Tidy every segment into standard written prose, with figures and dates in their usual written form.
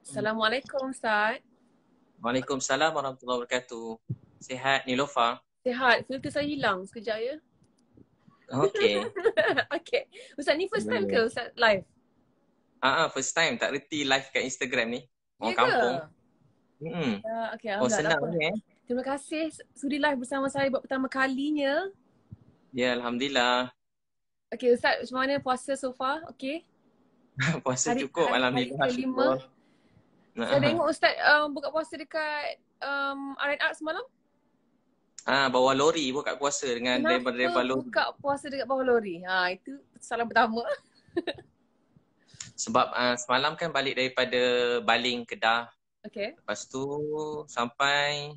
Assalamualaikum Ustaz. Waalaikumsalam warahmatullahi wabarakatuh. Sihat Nilofa? Sihat. Filter saya hilang sekejap ya. Okey. Okay. Ustaz ni first time ke Boleh. Ustaz live? First time tak reti live kat Instagram ni. Ya Orang ke? kampung. Hmm. Okay, Oh alhamdulillah. senang Apa? ni Terima kasih sudi live bersama saya buat pertama kalinya. Ya alhamdulillah. Okay Ustaz, macam mana puasa so far? Okay. Puasa Hari cukup hari hari alhamdulillah kelima. syukur. Saya tengok Ustaz buka puasa dekat R&R semalam. Bawa lori buka puasa dengan Kenapa driver lori. buka puasa dekat bawah lori? Itu salam pertama. Sebab semalam kan balik daripada Baling Kedah. Okay. Lepas tu sampai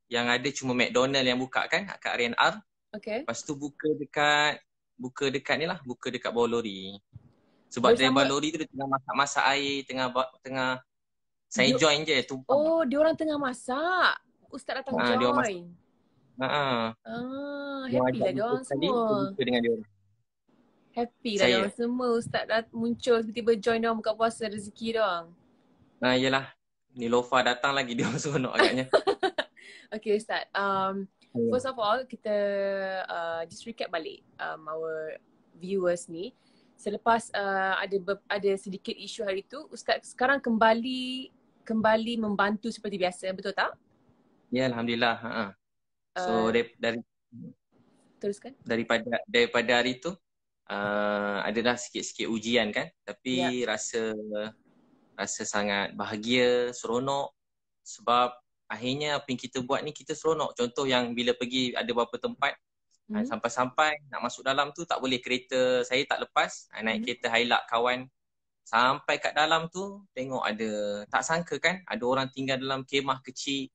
yang ada cuma McDonald yang buka kan kat R&R. Okay. Lepas tu buka dekat ni lah, buka dekat bawah lori. Sebab Bersama- driver lori tu dia tengah masak air, tengah saya join je tumpang. Oh, dia orang tengah masak. Ustaz datang Dia orang masak. join. Dia Happy lah ajak dia orang buka tadi, semua. buka dengan dia orang. Happy lah Saya. dia orang semua. Ustaz dah muncul tiba-tiba join dia orang buka puasa, rezeki dia orang. Yelah, Nilofa datang lagi dia orang seronok agaknya. Okay Ustaz, first of all kita just recap balik our viewers ni. Selepas ada sedikit isu hari tu, Ustaz sekarang kembali membantu seperti biasa, betul tak? Ya alhamdulillah. So Teruskan. daripada hari tu adalah sikit-sikit ujian kan, tapi rasa sangat bahagia, seronok sebab akhirnya apa yang kita buat ni kita seronok. Contoh yang bila pergi ada beberapa tempat sampai-sampai nak masuk dalam tu tak boleh, kereta saya tak lepas, naik kereta Hilux kawan sampai kat dalam tu tengok ada, tak sangka kan ada orang tinggal dalam kemah kecil.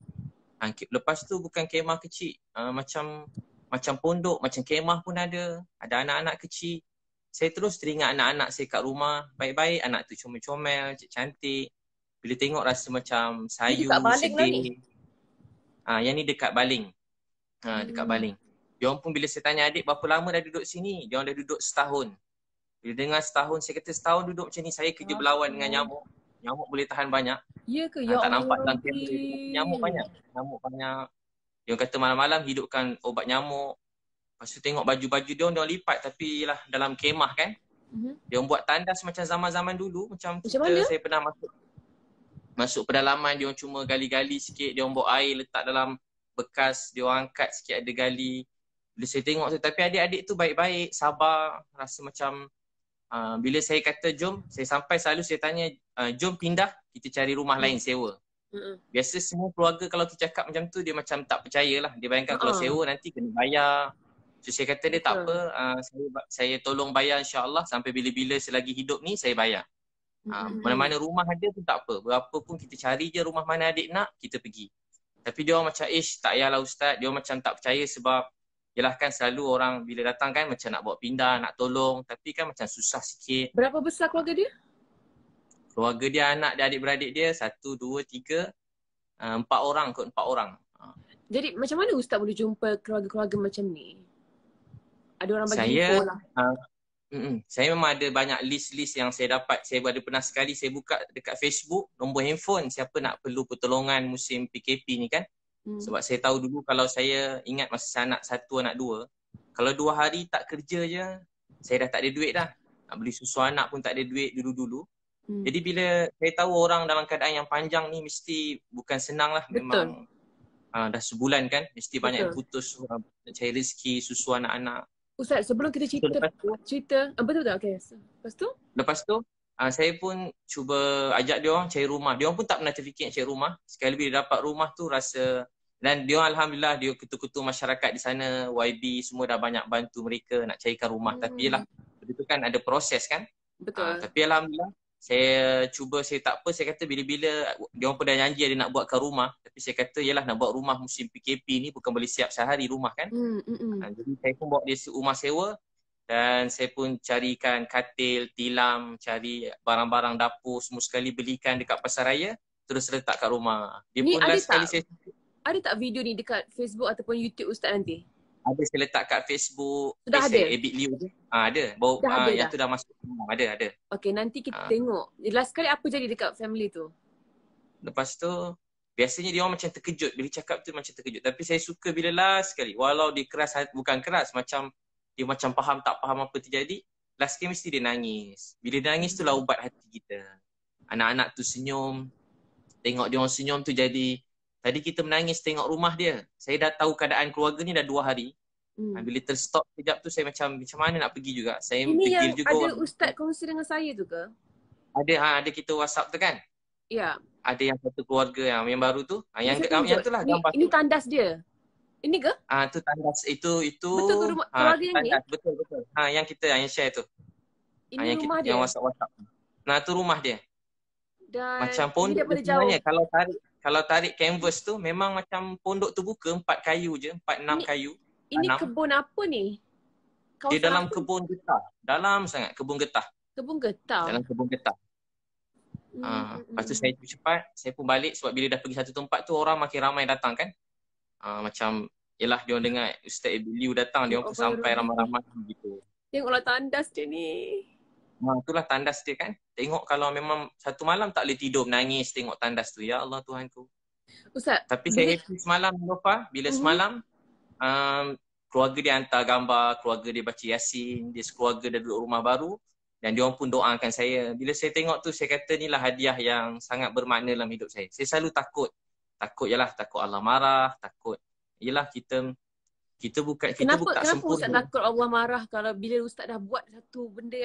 Lepas tu bukan kemah kecil, macam pondok, macam kemah pun ada anak-anak kecil. Saya terus teringat anak-anak saya kat rumah, baik-baik, anak tu comel-comel, cantik. Bila tengok rasa macam sayu, sedih. Yang ni dekat Baling. Dekat Baling. Diorang pun bila saya tanya adik berapa lama dah duduk sini, diorang dah duduk setahun. Bila dengar setahun, saya kata setahun duduk macam ni, saya kerja berlawan dengan nyamuk. Nyamuk boleh tahan banyak. Ya ke? Ya tak Allah, nampak dalam kamera, nyamuk banyak. Diorang kata malam-malam hidupkan obat nyamuk. Lepas tu tengok baju-baju diorang lipat, tapi lah dalam kemah kan. Diorang buat tandas macam zaman-zaman dulu. Macam saya pernah masuk pedalaman, diorang cuma gali-gali sikit, diorang bawa air letak dalam bekas, diorang angkat sikit ada gali. Bila saya tengok tu, tapi adik-adik tu baik-baik, sabar, rasa macam bila saya kata jom, saya sampai selalu saya tanya, jom pindah, kita cari rumah lain sewa. Biasa semua keluarga kalau kita cakap macam tu, dia macam tak percayalah. Dia bayangkan kalau sewa nanti kena bayar. So saya kata dia tak apa, saya tolong bayar insya-Allah sampai bila-bila selagi hidup ni saya bayar. Mana-mana rumah ada pun tak apa. Berapa pun kita cari je rumah mana adik nak, kita pergi. Tapi dia orang macam, tak payahlah Ustaz. Dia orang macam tak percaya sebab yelah kan selalu orang bila datang kan macam nak bawa pindah, nak tolong. Tapi kan macam susah sikit. Berapa besar keluarga dia? Keluarga dia, anak dia, adik-beradik dia, 1, 2, 3, 4 orang kot, 4 orang. Jadi macam mana Ustaz boleh jumpa keluarga-keluarga macam ni? Ada orang bagi info lah. Saya memang ada banyak list-list yang saya dapat. Saya ada pernah sekali saya buka dekat Facebook nombor handphone siapa nak perlu pertolongan musim PKP ni kan. Sebab saya tahu dulu kalau saya ingat masa anak 1, anak 2, kalau 2 hari tak kerja je, saya dah tak ada duit dah. Nak beli susu anak pun tak ada duit dulu-dulu. Jadi bila saya tahu orang dalam keadaan yang panjang ni mesti bukan senang lah. Memang dah sebulan kan, mesti banyak yang putus nak cari rezeki, susu anak-anak. Ustaz, sebelum kita cerita betul-betul, okay. Lepas tu saya pun cuba ajak dia orang cari rumah. Dia orang pun tak pernah terfikir nak cari rumah. Sekali bila dapat rumah tu rasa, dan dia orang alhamdulillah, dia ketua-ketua masyarakat di sana, YB semua dah banyak bantu mereka nak carikan rumah. Tapi yelah, begitu kan ada proses kan. Betul. Tapi alhamdulillah saya cuba, saya tak apa, saya kata bila-bila dia orang pun dah janji ada nak buatkan rumah, tapi saya kata yelah nak buat rumah musim PKP ni bukan boleh siap sehari rumah kan. Jadi saya pun bawa dia rumah sewa dan saya pun carikan katil, tilam, cari barang-barang dapur semua sekali, belikan dekat pasar raya, terus letak kat rumah. Dia ni pun last sekali ada tak video ni dekat Facebook ataupun YouTube Ustaz nanti? Ada, saya letak kat Facebook. Sudah ada? Ebit Liu tu. Ada. Baru yang tu dah masuk. Ada. Okay, nanti kita tengok. Last kali apa jadi dekat family tu? Lepas tu biasanya dia orang macam terkejut bila cakap tu, macam terkejut. Tapi saya suka bila last sekali, walau dia keras, bukan keras, macam dia macam faham tak faham apa terjadi, last sekali mesti dia nangis. Bila dia nangis tu lah ubat hati kita. Anak-anak tu senyum, tengok dia orang senyum tu jadi, tadi kita menangis tengok rumah dia. Saya dah tahu keadaan keluarga ni dah 2 hari. Bila terstop sekejap tu saya macam mana nak pergi juga. Saya ini yang juga ada Ustaz kongsi dengan saya tu ke? Ada kita WhatsApp tu kan? Ya. Ada yang satu keluarga yang baru tu. Yang itulah gambar ini tandas dia. Ini ke? Tu tandas itu betul ke rumah keluarga yang ni? Betul. Yang kita yang share tu. Ini yang rumah dia. Yang WhatsApp. Nah, tu rumah dia. Dan macam pondok tu sebenarnya kalau tarik canvas tu memang macam pondok tu buka 4 kayu je, 4-6 kayu. Ini kebun apa ni? Dia dalam kebun getah. Dalam sangat kebun getah. Kebun getah. Dalam kebun getah. Lepas tu saya cepat, saya pun balik sebab bila dah pergi satu tempat tu orang makin ramai datang kan. Macam yelah dia orang dengar Ustaz Liu datang, dia orang pun sampai ramai-ramai gitu. Tengoklah tandas dia ni. Itulah tandas dia kan. Tengok kalau memang satu malam tak boleh tidur menangis tengok tandas tu. Ya Allah Tuhanku. Ustaz. Tapi saya happy semalam Lofa, bila semalam keluarga dia hantar gambar, keluarga dia baca Yasin, dia sekeluarga dah duduk rumah baru. Dan dia orang pun doakan saya. Bila saya tengok tu, saya kata inilah hadiah yang sangat bermakna dalam hidup saya. Saya selalu takut. Takut Allah marah, takut. Yelah kita tak sempurna. Kenapa Ustaz takut Allah marah kalau bila Ustaz dah buat satu benda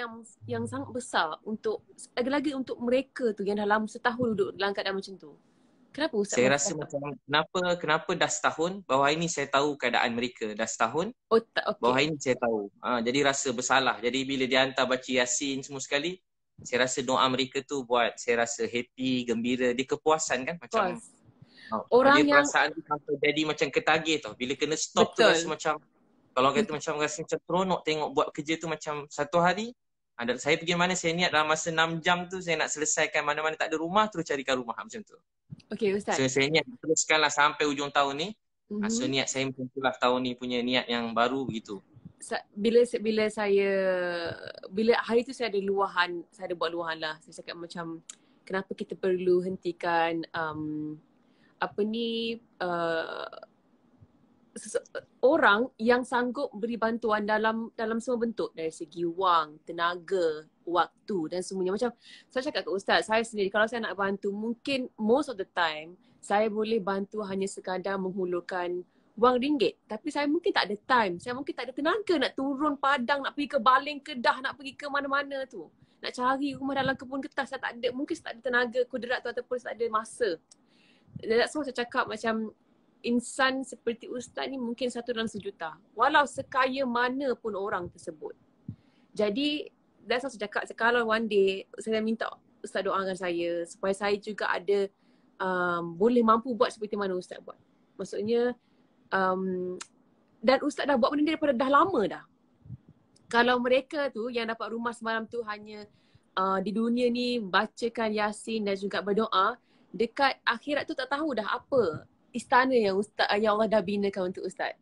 yang sangat besar untuk, lagi-lagi untuk mereka tu yang dalam setahun duduk dalam keadaan macam tu? Kenapa Ustaz? Saya rasa macam kenapa dah setahun, bahawa ini saya tahu keadaan mereka dah setahun. Bahawa ini saya tahu. Jadi rasa bersalah. Jadi bila dia hantar baca Yasin semua sekali, saya rasa doa mereka tu buat saya rasa happy, gembira, dia kepuasan kan macam orang dia perasaan tu sampai jadi macam ketagih tau. Bila kena stop tu rasa macam, kalau kata macam rasa macam seronok tengok buat kerja tu macam satu hari. Saya pergi mana, saya niat dalam masa 6 jam tu saya nak selesaikan mana-mana tak ada rumah, terus carikan rumah macam tu. Okay Ustaz. So saya niat teruskanlah sampai ujung tahun ni. So niat saya macam itulah tahun ni punya niat yang baru begitu. Bila hari tu saya ada luahan, saya ada buat luahan lah. Saya cakap macam kenapa kita perlu hentikan orang yang sanggup beri bantuan dalam semua bentuk, dari segi wang, tenaga, waktu dan semuanya. Macam saya cakap ke Ustaz, saya sendiri kalau saya nak bantu, mungkin most of the time saya boleh bantu hanya sekadar menghulurkan wang ringgit. Tapi saya mungkin tak ada time, saya mungkin tak ada tenaga nak turun padang, nak pergi ke Baling, Kedah, nak pergi ke mana-mana tu. Nak cari rumah dalam kebun getah, saya tak ada, mungkin saya tak ada tenaga kudrat tu ataupun saya tak ada masa. That's why saya cakap macam insan seperti Ustaz ni mungkin 1 dalam 1 juta. Walau sekaya mana pun orang tersebut. Jadi, that's why saya cakap, kalau one day saya minta Ustaz doakan saya supaya saya juga ada boleh mampu buat seperti mana Ustaz buat. Maksudnya, dan Ustaz dah buat benda ni daripada dah lama dah. Kalau mereka tu yang dapat rumah semalam tu hanya di dunia ni bacakan Yasin dan juga berdoa, dekat akhirat tu tak tahu dah apa istana yang Allah dah binakan untuk Ustaz.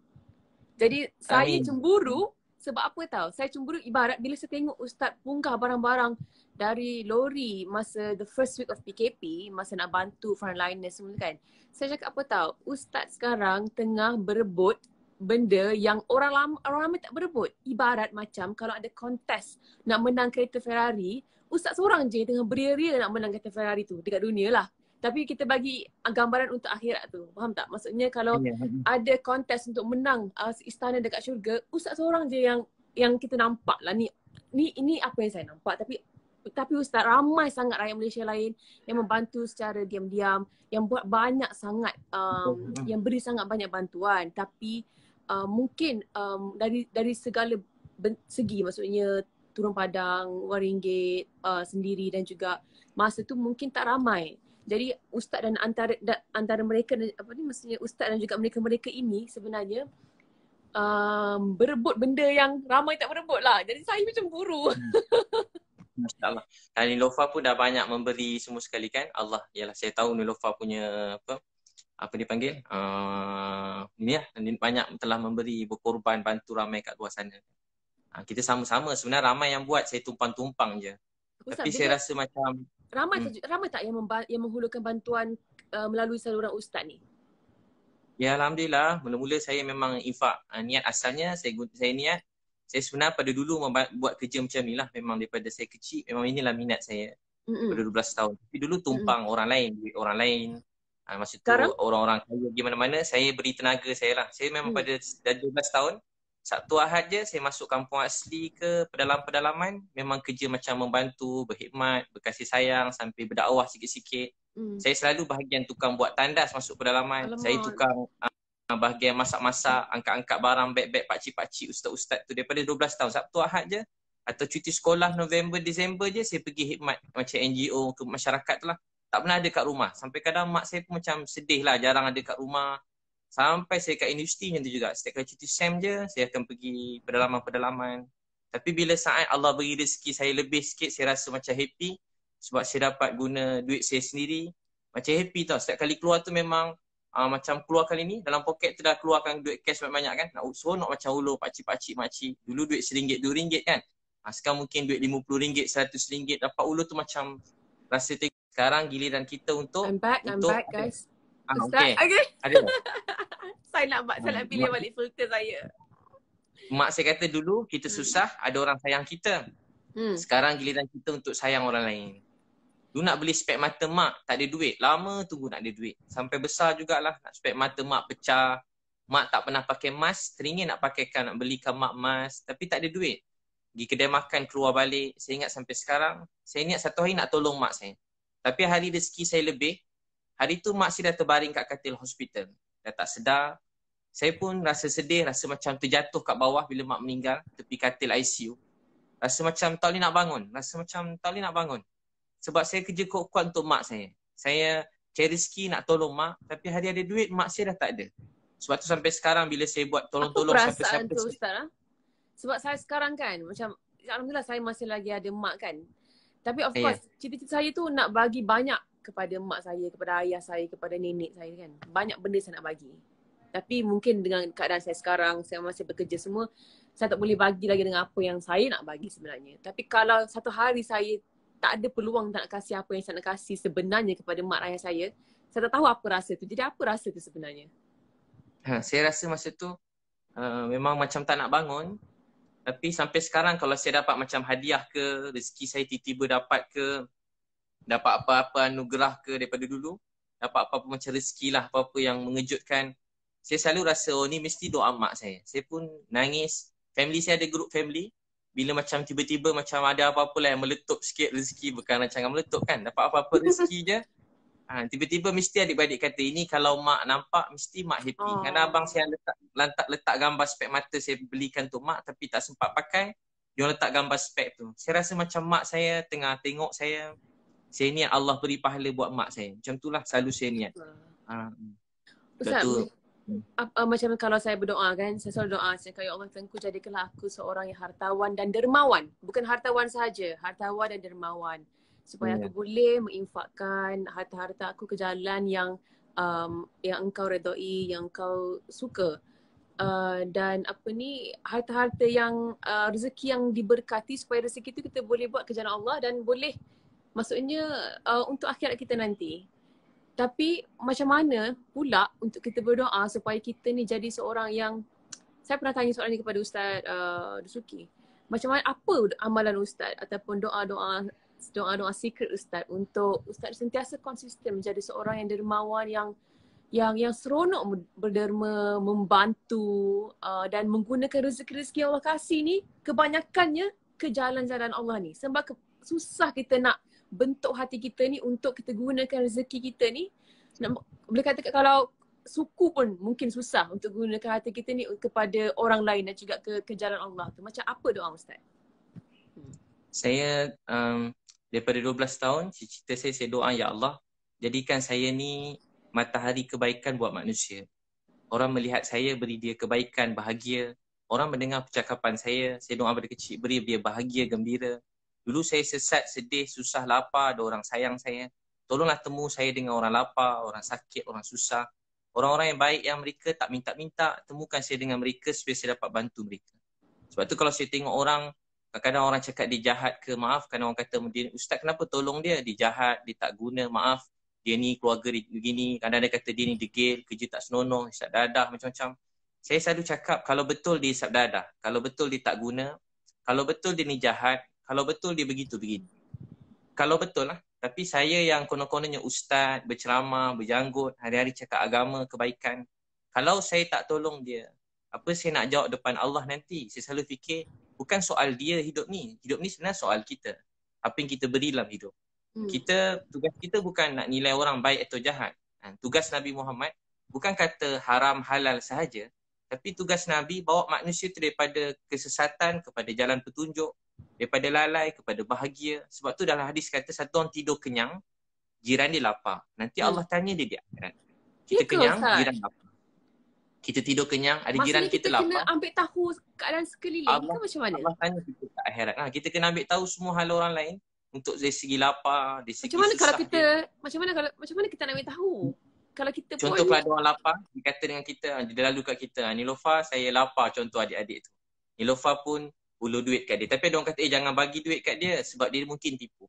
Jadi saya cemburu sebab apa tahu? Saya cemburu ibarat bila saya tengok Ustaz punggah barang-barang dari lori masa the first week of PKP, masa nak bantu frontliners semua kan. Saya cakap apa tahu? Ustaz sekarang tengah berebut benda yang orang ramai tak berebut. Ibarat macam kalau ada kontes nak menang kereta Ferrari, Ustaz seorang je tengah beria-ria nak menang kereta Ferrari tu dekat dunia lah. Tapi kita bagi gambaran untuk akhirat tu. Faham tak? Maksudnya kalau ada kontes untuk menang istana dekat syurga, Ustaz seorang je yang kita nampak lah. Ini apa yang saya nampak. Tapi Ustaz, ramai sangat rakyat Malaysia lain yang membantu secara diam-diam, yang buat banyak sangat, yang beri sangat banyak bantuan. Tapi mungkin dari segala segi, maksudnya turun padang, wang ringgit sendiri dan juga masa tu mungkin tak ramai. Jadi Ustaz dan antara mereka maksudnya Ustaz dan juga mereka-mereka ini sebenarnya berebut benda yang ramai tak berebut lah. Jadi saya macam buru. Masya-Allah. Dan Nilofa pun dah banyak memberi semua sekali kan. Allah, yalah saya tahu Nilofa punya apa dipanggil? Ni lah, banyak telah memberi, berkorban, bantu ramai kat luar sana. Kita sama-sama sebenarnya ramai yang buat, saya tumpang-tumpang je. Ustaz, tapi saya rasa macam ramai tak yang menghulurkan bantuan melalui saluran ustaz ni? Ya, Alhamdulillah. Mula-mula saya memang infak. Niat asalnya saya niat. Saya sebenarnya pada dulu buat kerja macam ni lah. Memang daripada saya kecil, memang inilah minat saya. Pada 12 tahun. Tapi dulu tumpang orang lain, duit orang lain. Masa tu orang-orang kaya pergi mana-mana, saya beri tenaga saya lah. Saya memang pada 12 tahun, Sabtu Ahad je saya masuk kampung asli ke pedalaman-pedalaman. Memang kerja macam membantu, berkhidmat, berkasih sayang sampai berdakwah sikit-sikit. Saya selalu bahagian tukang buat tandas masuk pedalaman. Saya tukang bahagian masak-masak, angkat-angkat barang, beg-beg pakcik-pakcik, ustaz-ustaz tu daripada 12 tahun. Sabtu Ahad je atau cuti sekolah November, Disember je saya pergi khidmat macam NGO ke masyarakat tu lah. Tak pernah ada kat rumah. Sampai kadang mak saya pun macam sedih lah, jarang ada kat rumah. Sampai saya kat universiti macam tu juga. Setiap kali cuti SEM je, saya akan pergi pedalaman-pedalaman. Tapi bila saat Allah beri rezeki saya lebih sikit, saya rasa macam happy. Sebab saya dapat guna duit saya sendiri. Macam happy tau. Setiap kali keluar tu memang macam keluar kali ni, dalam poket tu dah keluarkan duit cash banyak-banyak kan. Nak seronok macam ulur pakcik-pakcik makcik. Dulu duit RM1, RM2 kan. Sekarang mungkin duit RM50, RM100 dapat ulur tu macam rasa sekarang giliran kita untuk I'm back guys. Ustaz, okay. Ada. Saya nak pilih balik filter saya. Mak saya kata dulu kita susah, ada orang sayang kita. Sekarang giliran kita untuk sayang orang lain. Dulu nak beli spek mata mak, tak ada duit. Lama tunggu nak ada duit. Sampai besar jugalah nak spek mata mak pecah. Mak tak pernah pakai mask, teringin nak pakaikan, nak belikan mak mask. Tapi tak ada duit. Pergi kedai makan, keluar balik. Saya ingat sampai sekarang, saya niat satu hari nak tolong mak saya. Tapi hari rezeki saya lebih, hari tu mak saya dah terbaring kat katil hospital. Dah tak sedar. Saya pun rasa sedih, rasa macam terjatuh kat bawah bila mak meninggal, tepi katil ICU. Rasa macam tak boleh nak bangun. Sebab saya kerja kuat-kuat untuk mak saya. Saya cari rezeki nak tolong mak, tapi hari ada duit, mak saya dah tak ada. Sebab tu sampai sekarang bila saya buat tolong-tolong siapa-siapa. Apa perasaan tu Ustaz? Sebab saya sekarang kan, macam alhamdulillah saya masih lagi ada mak kan. Tapi of course, cita-cita saya tu nak bagi banyak kepada mak saya, kepada ayah saya, kepada nenek saya kan. Banyak benda saya nak bagi. Tapi mungkin dengan keadaan saya sekarang, saya masih bekerja semua, saya tak boleh bagi lagi dengan apa yang saya nak bagi sebenarnya. Tapi kalau satu hari saya tak ada peluang nak kasih apa yang saya nak kasih sebenarnya kepada mak ayah saya tak tahu apa rasa tu. Jadi apa rasa tu sebenarnya? Saya rasa masa tu memang macam tak nak bangun. Tapi sampai sekarang kalau saya dapat macam hadiah ke, rezeki saya tiba-tiba dapat ke, dapat apa-apa anugerah ke daripada dulu, dapat apa-apa macam rezeki lah, apa-apa yang mengejutkan, saya selalu rasa ni mesti doa mak saya. Saya pun nangis. Family saya ada grup family. Bila macam tiba-tiba macam ada apa-apa lah yang meletup sikit rezeki, bukan macam meletup kan, dapat apa-apa rezeki je. Tiba-tiba mesti adik-beradik kata ini kalau mak nampak mesti mak happy. Kerana abang saya letak gambar spek mata saya belikan untuk mak tapi tak sempat pakai. Dia letak gambar spek tu. Saya rasa macam mak saya tengah tengok saya. Saya niat Allah beri pahala buat mak saya. Macam itulah selalu saya niat. Ustaz, macam kalau saya berdoa kan, saya selalu doa, saya kata ya Allah Tuhanku jadikanlah aku seorang yang hartawan dan dermawan. Bukan hartawan saja, hartawan dan dermawan. Supaya aku boleh menginfakkan harta-harta aku ke jalan yang engkau redai, yang engkau suka. Dan harta-harta yang rezeki yang diberkati supaya rezeki itu kita boleh buat ke jalan Allah dan boleh maksudnya untuk akhirat kita nanti. Tapi macam mana pula untuk kita berdoa supaya kita ni jadi seorang yang, saya pernah tanya soalan ni kepada Ustaz Dusuki. Macam mana, apa amalan Ustaz ataupun doa-doa secret Ustaz untuk Ustaz sentiasa konsisten menjadi seorang yang dermawan, yang seronok berderma, membantu dan menggunakan rezeki-rezeki yang Allah kasih ni kebanyakannya ke jalan-jalan Allah ni. Sebab susah kita nak bentuk hati kita ni untuk kita gunakan rezeki kita ni. Boleh kata kalau suku pun mungkin susah untuk gunakan hati kita ni kepada orang lain dan juga ke jalan Allah tu. Macam apa doa Ustaz? Saya daripada 12 tahun, cita saya doa, ya Allah, jadikan saya ni matahari kebaikan buat manusia. Orang melihat saya, beri dia kebaikan, bahagia. Orang mendengar percakapan saya doa pada kecil, beri dia bahagia, gembira. Dulu saya sesat, sedih, susah, lapar, ada orang sayang saya. Tolonglah temu saya dengan orang lapar, orang sakit, orang susah. Orang-orang yang baik yang mereka tak minta-minta, temukan saya dengan mereka supaya saya dapat bantu mereka. Sebab tu kalau saya tengok orang Kadang-kadang orang cakap dia jahat ke, maaf, kadang orang kata, Ustaz kenapa tolong dia? Dia jahat, dia tak guna, maaf. Dia ni keluarga dia begini, kadang-kadang dia kata dia ni degil, kerja tak senonoh, isap dadah, macam-macam. Saya selalu cakap, kalau betul dia isap dadah, kalau betul dia tak guna, kalau betul dia ni jahat, kalau betul dia begitu-begini. Kalau betul lah. Tapi saya yang konon-kononnya ustaz, berceramah, berjanggut, hari-hari cakap agama, kebaikan. Kalau saya tak tolong dia, apa saya nak jawab depan Allah nanti? Saya selalu fikir, bukan soal dia hidup ni. Hidup ni sebenarnya soal kita. Apa yang kita beri dalam hidup. Tugas kita bukan nak nilai orang baik atau jahat. Tugas Nabi Muhammad bukan kata haram halal sahaja. Tapi tugas Nabi bawa manusia itu daripada kesesatan kepada jalan petunjuk. Daripada lalai kepada bahagia. Sebab tu dalam hadis kata satu orang tidur kenyang, jiran dia lapar. Nanti Allah tanya dia di akhirat. Kita kenyang, jiran lapar. Kita tidur kenyang, ada jiran kita lapar. Maksudnya kita kena ambil tahu keadaan sekeliling ke macam mana? Allah tanya kita kat akhirat. Kita kena ambil tahu semua hal orang lain untuk dari segi lapar, dari segi macam mana susah kalau kita dia. Macam mana kita nak ambil tahu? Kalau kita Contoh kalau ada orang lapar, dia kata dengan kita, dia lalu kat kita, Nilofa saya lapar, contoh adik-adik tu. Nilofa pun ulur duit kat dia. Tapi ada orang kata, jangan bagi duit kat dia sebab dia mungkin tipu.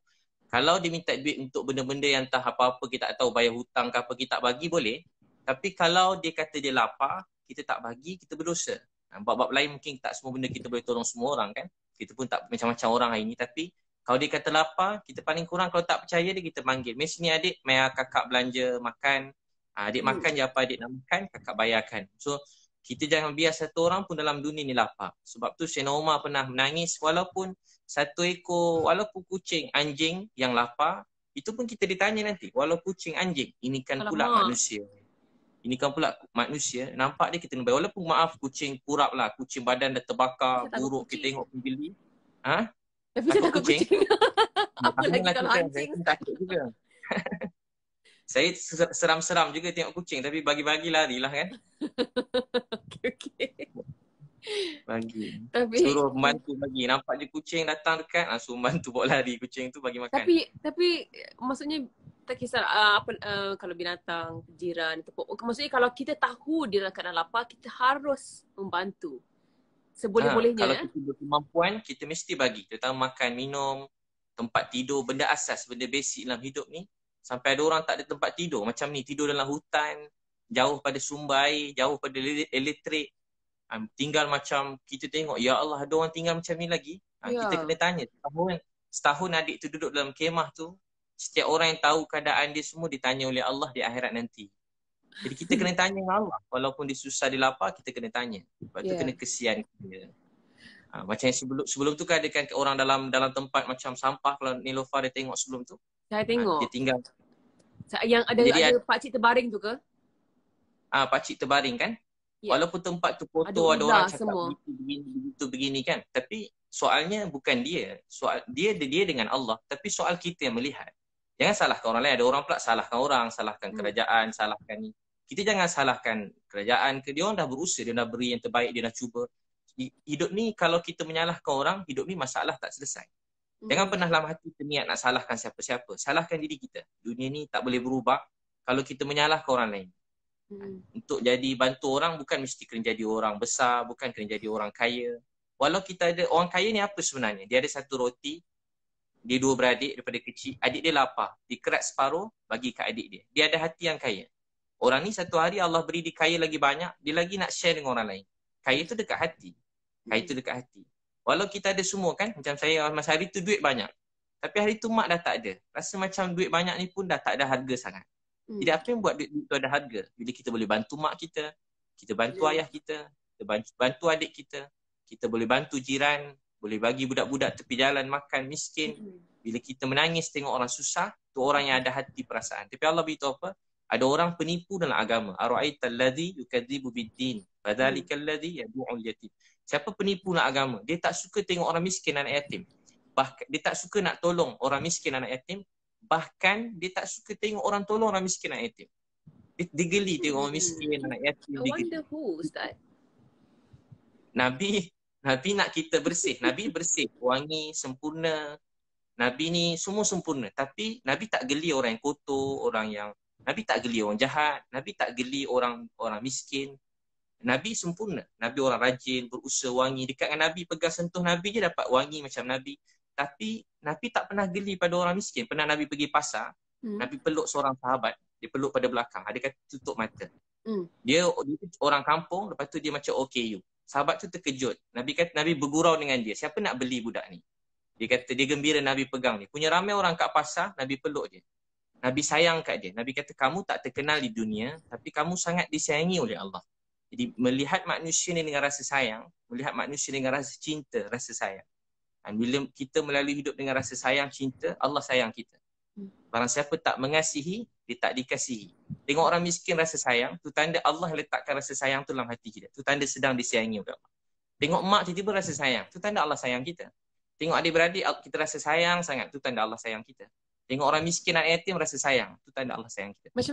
Kalau dia minta duit untuk benda-benda yang entah apa-apa, kita tak tahu bayar hutang ke apa, kita tak bagi boleh. Tapi kalau dia kata dia lapar, kita tak bagi, kita berdosa. Bab-bab lain mungkin tak semua benda kita boleh tolong semua orang kan. Kita pun tak macam-macam orang hari ni. Tapi kalau dia kata lapar, kita paling kurang kalau tak percaya dia, kita panggil. Mari sini adik, mari kakak belanja, makan. Adik makan je apa adik nak makan, kakak bayarkan. So, kita jangan biar satu orang pun dalam dunia ni lapar. Sebab tu Sayyidina Umar pernah menangis walaupun satu ekor, walaupun kucing, anjing yang lapar, itu pun kita ditanya nanti. Walau kucing, anjing, ini kan pula manusia. Ini kan pula manusia, nampak dia kita bayar. Walaupun maaf kucing kurap lah, kucing badan dah terbakar, buruk kita tengok pembeli. Tapi saya takut kucing. Apa lagi kalau anjing? Saya takut juga. Saya seram-seram juga tengok kucing, tapi bagi-bagi larilah kan. Okay. Bagi. Suruh membantu bagi. Nampak je kucing datang dekat, langsung bantu bawa lari kucing tu bagi makan. Tapi maksudnya tak kisah kalau binatang, jiran, maksudnya kalau kita tahu dia dalam keadaan lapar, kita harus membantu seboleh-bolehnya. Kalau kita berkemampuan, kita mesti bagi. Terutama makan, minum, tempat tidur, benda asas, benda basic dalam hidup ni. Sampai ada orang tak ada tempat tidur. Macam ni, tidur dalam hutan, jauh pada sumber air, jauh pada elektrik. Tinggal macam kita tengok, ya Allah ada orang tinggal macam ni lagi. Kita kena tanya, setahun adik tu duduk dalam kemah tu, setiap orang yang tahu keadaan dia semua ditanya oleh Allah di akhirat nanti. Jadi kita kena tanya dengan Allah. Walaupun dia susah, dia lapar, kita kena tanya. Sebab tu kena kesian dia. Macam yang sebelum tu kan ada kan orang dalam tempat macam sampah. Kalau Nilofa dia tengok sebelum tu. Saya tengok. Dia tinggal. Yang ada pakcik terbaring tu ke? Pakcik terbaring kan. Walaupun tempat tu kotor, ada orang cakap begini kan. Tapi soalnya bukan dia. Dia dengan Allah. Tapi soal kita yang melihat. Jangan salahkan orang lain. Ada orang pula salahkan orang, salahkan kerajaan, salahkan ni. Kita jangan salahkan kerajaan ke. Dia orang dah berusaha, dia dah beri yang terbaik, dia dah cuba. Hidup ni kalau kita menyalahkan orang, hidup ni masalah tak selesai. Jangan pernah dalam hati niat nak salahkan siapa-siapa. Salahkan diri kita. Dunia ni tak boleh berubah kalau kita menyalahkan orang lain. Untuk jadi bantu orang bukan mesti kena jadi orang besar, bukan kena jadi orang kaya. Walau kita ada, orang kaya ni apa sebenarnya? Dia ada satu roti, dia dua beradik daripada kecil, adik dia lapar, dia kerat separuh bagi ke adik dia. Dia ada hati yang kaya. Orang ni satu hari Allah beri dia kaya lagi banyak, dia lagi nak share dengan orang lain. Kaya tu dekat hati. Kaya tu dekat hati. Walau kita ada semua kan, macam saya masa hari tu duit banyak. Tapi hari tu mak dah tak ada. Rasa macam duit banyak ni pun dah tak ada harga sangat. Jadi apa yang buat duit tu ada harga? Bila kita boleh bantu mak kita, kita bantu ayah kita bantu adik kita boleh bantu jiran, boleh bagi budak-budak tepi jalan makan miskin. Bila kita menangis tengok orang susah, tu orang yang ada hati perasaan. Tapi Allah beritahu apa? Ada orang penipu dalam agama. Ara'aital ladzi yukadzibu bid-din, fadzalikal ladzi yad'ul yatim. Siapa penipu dalam agama? Dia tak suka tengok orang miskin, anak yatim. Bahkan dia tak suka nak tolong orang miskin, anak yatim. Bahkan dia tak suka tengok orang tolong orang miskin, anak yatim. Dia geli tengok orang miskin, anak yatim. I wonder who, Ustaz. Nabi nak kita bersih. Nabi bersih, wangi, sempurna. Nabi ni semua sempurna. Tapi Nabi tak geli orang yang kotor, Nabi tak geli orang jahat. Nabi tak geli orang miskin. Nabi sempurna. Nabi orang rajin, berusaha wangi. Dekat dengan Nabi, pegang sentuh Nabi je dapat wangi macam Nabi. Tapi Nabi tak pernah geli pada orang miskin. Pernah Nabi pergi pasar, Nabi peluk seorang sahabat. Dia peluk pada belakang. Ada kata tutup mata. Dia orang kampung, lepas tu dia macam OKU. Sahabat tu terkejut. Nabi bergurau dengan dia. Siapa nak beli budak ni? Dia kata dia gembira Nabi pegang ni. Punya ramai orang kat pasar, Nabi peluk dia. Nabi sayang kat dia. Nabi kata kamu tak terkenal di dunia, tapi kamu sangat disayangi oleh Allah. Jadi melihat manusia ni dengan rasa sayang, melihat manusia dengan rasa cinta, rasa sayang. Dan bila kita melalui hidup dengan rasa sayang, cinta, Allah sayang kita. Barang siapa tak mengasihi, dia tak dikasihi. Tengok orang miskin rasa sayang, tu tanda Allah letakkan rasa sayang tu dalam hati kita. Tu tanda sedang disayangi oleh Allah. Tengok mak tiba-tiba rasa sayang, tu tanda Allah sayang kita. Tengok adik-beradik kita rasa sayang sangat, tu tanda Allah sayang kita. Tengok orang miskin, anak yatim rasa sayang, tu tanda Allah sayang kita. Macam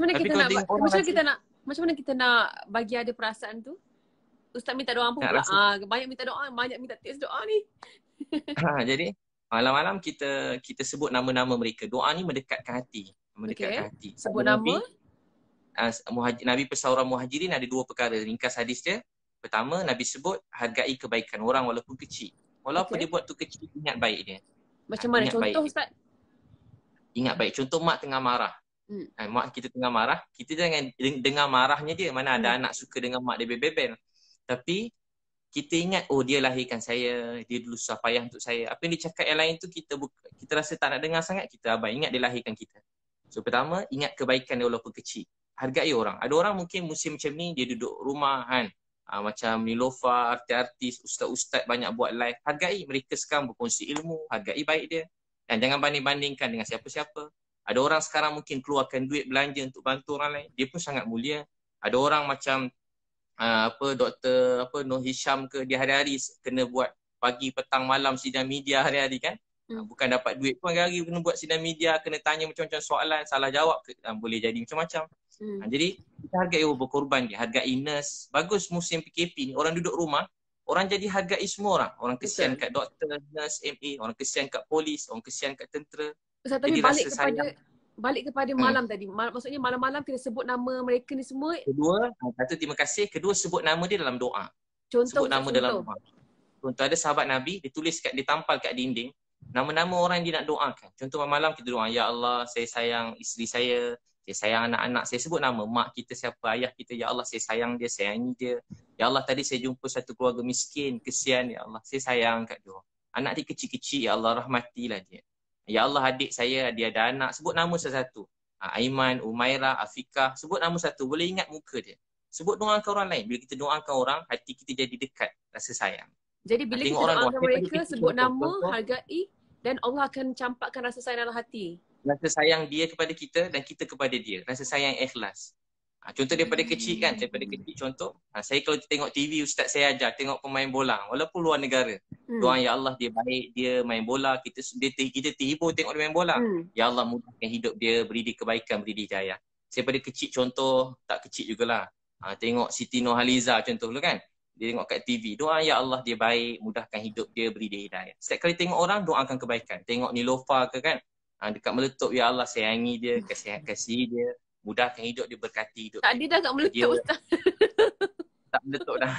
mana kita nak bagi ada perasaan tu? Ustaz minta doa pun pula. Banyak minta doa, banyak minta tips doa ni. Jadi malam-malam kita sebut nama-nama mereka. Doa ni mendekatkan hati. Mendekatkan hati. Sebut nama? Nabi pesan orang muhajirin ada dua perkara. Ringkas hadis dia. Pertama, Nabi sebut hargai kebaikan orang walaupun kecil. Walaupun dia buat tu kecil, ingat baik dia. Macam mana? Contoh Ustaz? Ingat baik. Contoh mak tengah marah. Mak kita tengah marah, kita jangan dengar marahnya dia. Mana ada anak suka dengar mak dia bebel-bebel. Tapi kita ingat, oh dia lahirkan saya, dia dulu susah payah untuk saya. Apa yang dia cakap yang lain tu kita rasa tak nak dengar sangat, kita abai. Ingat dia lahirkan kita. So pertama, ingat kebaikan dia walaupun kecil. Hargai orang. Ada orang mungkin musim macam ni, dia duduk rumah kan. Macam Nilofa, artis-artis, ustaz-ustaz banyak buat live. Hargai mereka sekarang berkongsi ilmu, hargai baik dia. Dan jangan banding-bandingkan dengan siapa-siapa. Ada orang sekarang mungkin keluarkan duit belanja untuk bantu orang lain. Dia pun sangat mulia. Ada orang macam Dr. Noh Hisham ke, dia hari-hari kena buat pagi, petang, malam sidang media hari-hari kan. Bukan dapat duit pun hari-hari kena buat sidang media, kena tanya macam-macam soalan, salah jawab boleh jadi macam-macam. Jadi kita hargai orang berkorban dia, hargai nurse. Bagus musim PKP ni, orang duduk rumah, orang jadi hargai semua orang. Orang kesian kat doktor, nurse, MA, orang kesian kat polis, orang kesian kat tentera. Ustaz, tapi balik kepada malam tadi. Maksudnya malam-malam kita sebut nama mereka ni semua. Kedua, satu terima kasih. Kedua, sebut nama dia dalam doa. Contoh, sebut nama dalam doa. Contoh ada sahabat Nabi, ditampal kat dinding. Nama-nama orang dia nak doakan. Contoh malam kita doa, ya Allah, saya sayang isteri saya sayang anak-anak saya. Sebut nama mak kita siapa, ayah kita. Ya Allah, saya sayang dia, sayangi dia. Ya Allah, tadi saya jumpa satu keluarga miskin, kesian. Ya Allah, saya sayang kat dia. Anak dia kecil-kecil, ya Allah, rahmatilah dia. Ya Allah, adik saya, dia ada anak. Sebut nama satu-satu. Aiman, Umairah, Afikah. Sebut nama satu. Boleh ingat muka dia. Sebut doakan orang lain. Bila kita doakan orang, hati kita jadi dekat. Rasa sayang. Jadi bila kita doakan mereka, sebut nama, hargai, dan Allah akan campakkan rasa sayang dalam hati. Rasa sayang dia kepada kita dan kita kepada dia. Rasa sayang ikhlas. Contoh daripada kecil kan. Daripada kecil contoh. Saya kalau tengok TV, ustaz saya ajar tengok pemain bola. Walaupun luar negara. Doa ya Allah dia baik, dia main bola. Kita terhibur tengok dia main bola. Ya Allah mudahkan hidup dia, beri dia kebaikan, beri dia hidayah. Saya pada kecil contoh, tak kecil jugalah. Tengok Siti Nurhaliza contoh dulu kan. Dia tengok kat TV. Doa ya Allah dia baik, mudahkan hidup dia, beri dia hidayah. Setiap kali tengok orang, doakan kebaikan. Tengok Nilofa ke kan. Dekat meletup, ya Allah sayangi dia, kasih dia. Mudahkan hidup dia, berkati hidup dia. Dia dah kat meletup Ustaz. Tak meletup dah.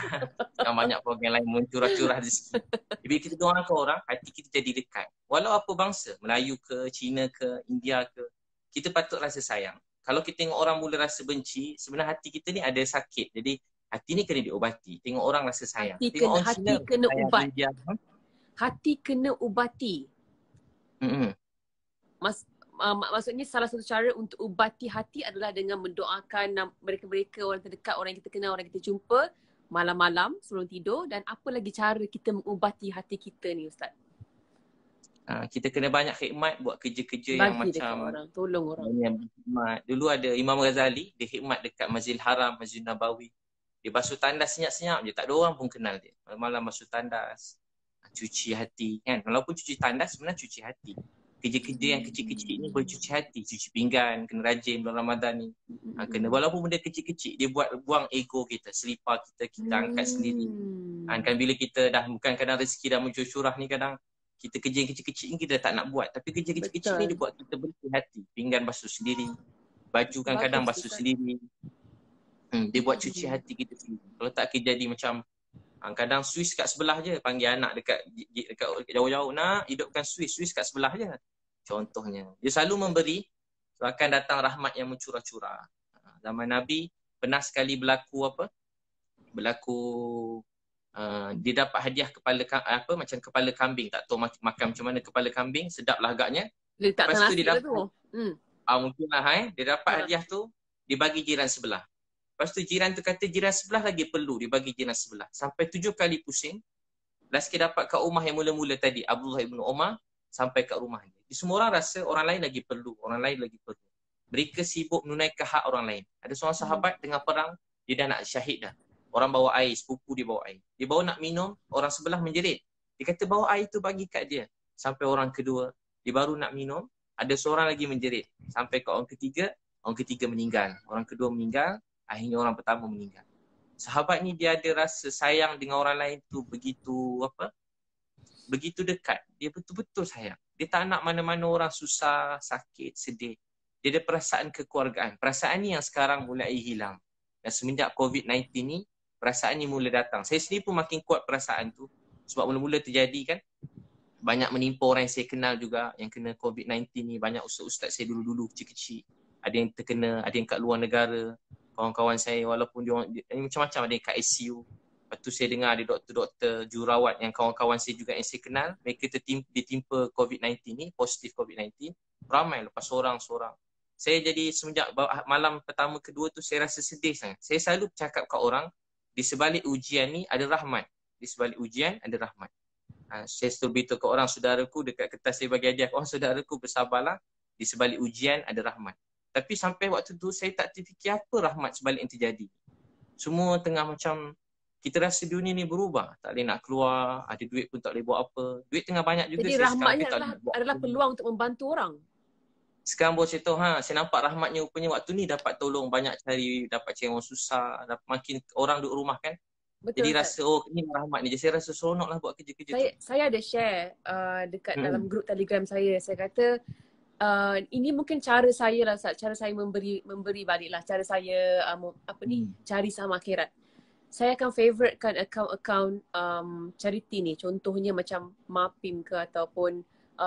Yang banyak program lain mencurah-curah rezeki. Bila kita doakan orang, hati kita jadi dekat. Walau apa bangsa, Melayu ke, Cina ke, India ke, kita patut rasa sayang. Kalau kita tengok orang mula rasa benci, sebenarnya hati kita ni ada sakit. Jadi hati ni kena diobati. Tengok orang rasa sayang. Hati kena ubat. Hati kena ubati. Maksudnya salah satu cara untuk ubati hati adalah dengan mendoakan mereka-mereka, orang terdekat, orang yang kita kenal, orang yang kita jumpa malam-malam sebelum tidur. Dan apa lagi cara kita mengubati hati kita ni Ustaz? Kita kena banyak khidmat, buat kerja-kerja yang macam orang, tolong orang. Dulu ada Imam Ghazali, dia khidmat dekat Masjidil Haram, Masjid Nabawi. Dia basuh tandas senyap-senyap je, tak ada orang pun kenal dia. Malam-malam basuh tandas, cuci hati kan. Walaupun cuci tandas sebenarnya cuci hati. Kerja-kerja yang kecil-kecil ni boleh cuci hati. Cuci pinggan, kena rajin bulan Ramadan ni. Kena walaupun benda kecil-kecil, dia buang ego kita. Selipar kita angkat sendiri. Kan bila kita dah, bukan kadang rezeki dah mencurah ni, kadang kita kerja yang kecil-kecil ni kita tak nak buat. Tapi kerja kecil-kecil ni dia buat kita bersih hati. Pinggan basuh sendiri. Baju kan kadang basuh sendiri. Dia buat cuci hati kita sendiri. Kalau tak kita jadi macam kadang Swiss kat sebelah je, panggil anak dekat jauh-jauh, nak hidupkan Swiss kat sebelah je. Contohnya. Dia selalu memberi, so akan datang rahmat yang mencurah-curah. Zaman Nabi pernah sekali berlaku dia dapat hadiah macam kepala kambing, tak tahu makan macam mana kepala kambing, sedaplah agaknya. Lepas tu dia dapat mungkinlah dia dapat hadiah tu, dibagi jiran sebelah. Lepas tu jiran tu kata jiran sebelah lagi perlu, dibagi jiran sebelah. Sampai 7 kali pusing. Last sikit dapat kat rumah yang mula-mula tadi, Abdullah ibn Umar, sampai kat rumah dia. Semua orang rasa orang lain lagi perlu, orang lain lagi perlu. Mereka sibuk menunaikan hak orang lain. Ada seorang sahabat tengah perang, dia dah nak syahid dah. Orang bawa air, sepupu dia bawa air. Dia bawa nak minum, orang sebelah menjerit. Dia kata bawa air tu bagi kat dia. Sampai orang kedua, dia baru nak minum, ada seorang lagi menjerit. Sampai kat orang ketiga meninggal. Orang kedua meninggal, akhirnya orang pertama meninggal. Sahabat ni dia ada rasa sayang dengan orang lain tu begitu dekat. Dia betul-betul sayang. Dia tak nak mana-mana orang susah, sakit, sedih. Dia ada perasaan kekeluargaan. Perasaan ni yang sekarang mulai hilang. Dan semenjak COVID-19 ni, perasaan ni mula datang. Saya sendiri pun makin kuat perasaan tu. Sebab mula-mula terjadi kan, banyak menimpa orang yang saya kenal juga yang kena COVID-19 ni. Banyak ustaz-ustaz saya dulu-dulu kecil-kecil. Ada yang terkena, ada yang kat luar negara. Kawan-kawan saya walaupun dia macam-macam, ada yang kat ICU. Lepas tu saya dengar ada doktor-doktor, jururawat yang kawan-kawan saya juga yang saya kenal, mereka ditimpa COVID-19 ni, positif COVID-19. Ramai lepas seorang-seorang. Saya jadi semenjak malam pertama kedua tu saya rasa sedih sangat. Saya selalu cakap kat orang, di sebalik ujian ni ada rahmat. Di sebalik ujian ada rahmat. Saya selalu beritahu ke orang, saudaraku dekat kertas saya bagi hadiah, orang saudaraku bersabarlah, di sebalik ujian ada rahmat. Tapi sampai waktu tu saya tak terfikir apa rahmat sebalik yang terjadi. Semua tengah macam, kita rasa dunia ni berubah. Tak boleh nak keluar, ada duit pun tak boleh buat apa. Duit tengah banyak juga. Jadi rahmatnya adalah peluang untuk membantu orang. Sekarang baru saya tahu, saya nampak rahmatnya rupanya waktu ni dapat tolong banyak dapat cari orang susah, dapat makin orang duduk rumah kan. Betul, jadi rasa ini rahmat ni. Jadi saya rasa seronok lah buat kerja-kerja tu. Saya ada share dekat dalam grup Telegram saya. Saya kata ini mungkin cara saya lah, cara saya memberi balik lah, cara saya cari saham akhirat. Saya akan favouritekan akaun-akaun charity ni. Contohnya macam Mapim ke ataupun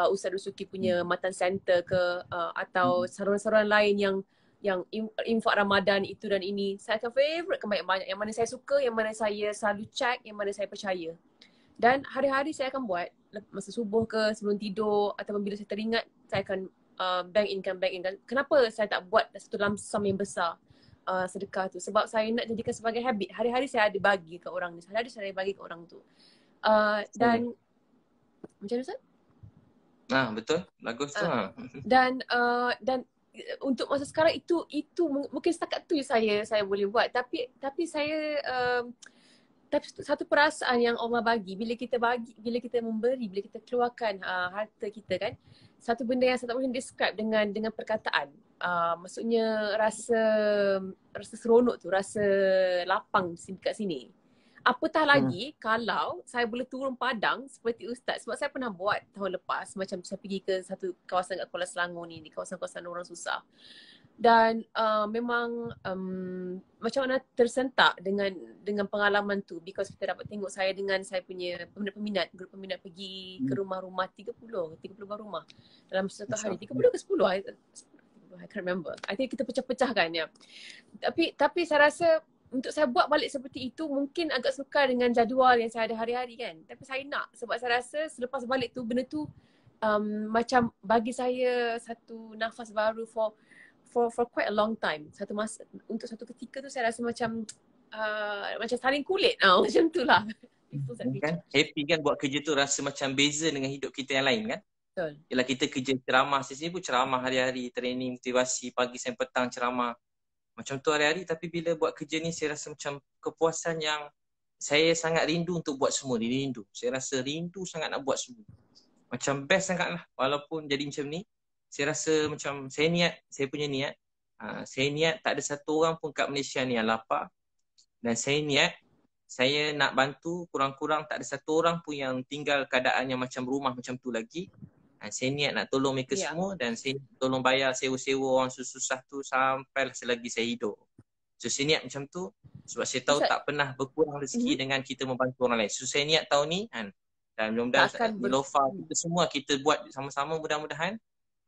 Ustaz Usuki punya Matan Center ke atau saluran-saluran lain yang infak Ramadan itu dan ini. Saya akan favouritekan banyak-banyak. Yang mana saya suka, yang mana saya selalu check, yang mana saya percaya. Dan hari-hari saya akan buat masa subuh ke sebelum tidur ataupun bila saya teringat, saya akan bank income. Kenapa saya tak buat satu lump sum yang besar sedekah tu? Sebab saya nak jadikan sebagai habit. Hari-hari saya ada bagi ke orang ni. Hari-hari saya bagi ke orang tu. Dan macam mana Ustaz? Betul. Bagus tu. Dan untuk masa sekarang itu mungkin setakat tu je saya boleh buat. Tapi saya tapi satu perasaan yang Allah bagi bila kita memberi, bila kita keluarkan harta kita kan, satu benda yang saya tak boleh describe dengan perkataan. Maksudnya rasa seronok tu, rasa lapang dekat sini. Apatah lagi kalau saya boleh turun padang seperti Ustaz. Sebab saya pernah buat tahun lepas, macam saya pergi ke satu kawasan kat Kuala Selangor ni, di kawasan-kawasan orang susah. Dan memang macam mana tersentak dengan pengalaman tu, because kita dapat tengok saya dengan saya punya grup peminat pergi ke rumah-rumah 30 rumah dalam satu hari. 30 ke 10? I can't remember. I think kita pecah-pecahkan ya. Tapi saya rasa untuk saya buat balik seperti itu mungkin agak sukar dengan jadual yang saya ada hari-hari kan. Tapi saya nak, sebab saya rasa selepas balik tu benda tu macam bagi saya satu nafas baru for quite a long time. Satu masa, untuk satu ketika tu saya rasa macam saling kulit macam tu lah. Kan? Happy kan buat kerja tu, rasa macam beza dengan hidup kita yang lain kan. Betul. Yalah kita kerja ceramah, saya sendiri pun ceramah hari-hari, training, motivasi, pagi sampai petang ceramah. Macam tu hari-hari, tapi bila buat kerja ni saya rasa macam kepuasan yang saya sangat rindu untuk buat semua ni, rindu. Saya rasa rindu sangat nak buat semua. Macam best sangat lah, walaupun jadi macam ni. Saya rasa macam saya punya niat, saya niat tak ada satu orang pun kat Malaysia ni yang lapar. Dan saya niat, saya nak bantu kurang-kurang tak ada satu orang pun yang tinggal keadaan yang macam rumah macam tu lagi. Saya niat nak tolong mereka semua dan saya tolong bayar sewa-sewa orang susah tu sampai selagi saya hidup. So saya niat macam tu sebab saya tahu tak pernah berkurang rezeki dengan kita membantu orang lain. So saya niat tahun ni kan, dan mudah-mudahan Nilofa kita semua kita buat sama-sama, mudah-mudahan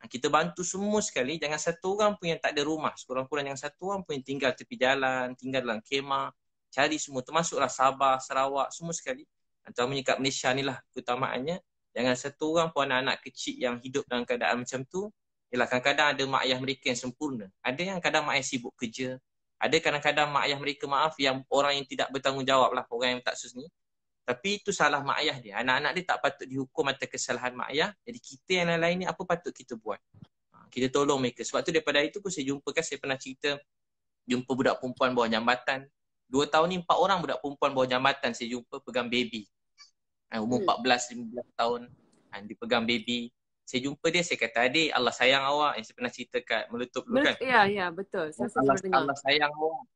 kita bantu semua sekali. Jangan satu orang pun yang tak ada rumah. Sekurang-kurang jangan satu orang pun yang tinggal tepi jalan, tinggal dalam kemah. Cari semua, termasuklah Sabah, Sarawak, semua sekali. Terutamanya kat Malaysia ni lah keutamaannya. Jangan satu orang pun anak-anak kecil yang hidup dalam keadaan macam tu. Yalah, kadang-kadang ada mak ayah mereka yang sempurna. Ada yang kadang mak ayah sibuk kerja. Ada kadang-kadang mak ayah mereka, maaf, yang orang yang tidak bertanggungjawab lah, orang yang tak sus ni. Tapi itu salah mak ayah dia. Anak-anak dia tak patut dihukum atas kesalahan mak ayah. Jadi kita yang lain-lain ni apa patut kita buat? Kita tolong mereka. Sebab tu daripada itu pun saya jumpa kan, saya pernah cerita jumpa budak perempuan bawah jambatan. 2 tahun ni 4 orang budak perempuan bawah jambatan saya jumpa pegang baby. Umur 14-15 tahun. Dia pegang baby. Saya jumpa dia, saya kata, adik, Allah sayang awak. Yang saya pernah cerita kat Meletup dulu kan. Ya, betul. Allah sayang awak.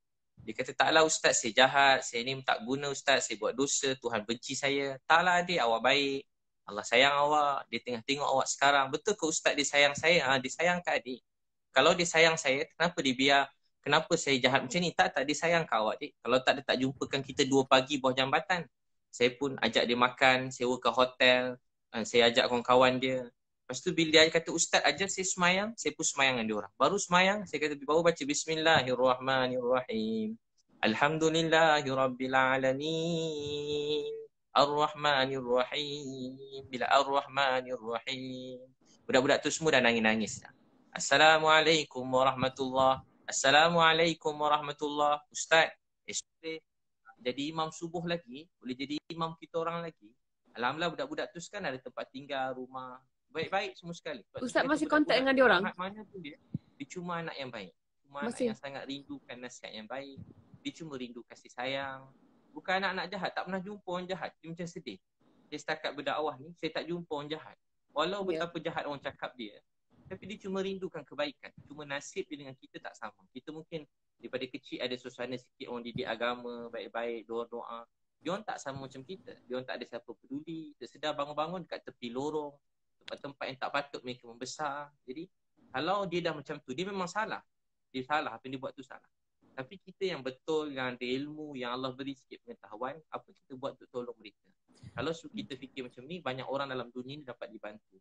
Dia kata, taklah Ustaz, saya jahat. Saya ni tak guna Ustaz. Saya buat dosa. Tuhan benci saya. Taklah adik, awak baik. Allah sayang awak. Dia tengah tengok awak sekarang. Betul ke Ustaz dia sayang saya? Dia sayang ke adik? Kalau dia sayang saya, kenapa dia biar? Kenapa saya jahat macam ni? Tak, dia sayang ke awak, adik? Kalau tak, dia tak jumpakan kita 2 pagi bawah jambatan. Saya pun ajak dia makan, sewa ke hotel. Saya ajak kawan-kawan dia. Lepas tu bila dia kata, Ustaz ajar saya semayang, saya pun semayang dengan dia orang. Baru semayang, saya kata, baru baca Bismillahirrahmanirrahim. Alhamdulillahirrabbilalamin. Ar-Rahmanirrahim. Bila Ar-Rahmanirrahim. Budak-budak tu semua dah nangis-nangis. Assalamualaikum warahmatullahi. Assalamualaikum warahmatullahi. Ustaz, jadi imam subuh lagi, boleh jadi imam kita orang lagi. Alhamdulillah budak-budak tu kan ada tempat tinggal, rumah. Baik-baik semua sekali. Ustaz masih kontak dengan dia orang? Mana pun dia cuma anak yang baik. Cuma anak yang sangat rindukan nasihat yang baik. Dia cuma rindu kasih sayang. Bukan anak-anak jahat, tak pernah jumpa orang jahat. Dia macam sedih. Dia setakat berdakwah ni, saya tak jumpa orang jahat. Walau betapa jahat orang cakap dia, tapi dia cuma rindukan kebaikan. Cuma nasib dia dengan kita tak sama. Kita mungkin daripada kecil ada suasana sikit orang didik agama, baik-baik, doa-doa. Dia orang tak sama macam kita. Dia orang tak ada siapa peduli. Tersedar bangun-bangun dekat tepi lorong. Tempat-tempat yang tak patut mereka membesar. Jadi kalau dia dah macam tu, dia memang salah. Dia salah, apa yang dia buat tu salah. Tapi kita yang betul, yang ada ilmu, yang Allah beri sikit pengetahuan, apa kita buat untuk tolong mereka? Kalau kita fikir macam ni, banyak orang dalam dunia ni dapat dibantu.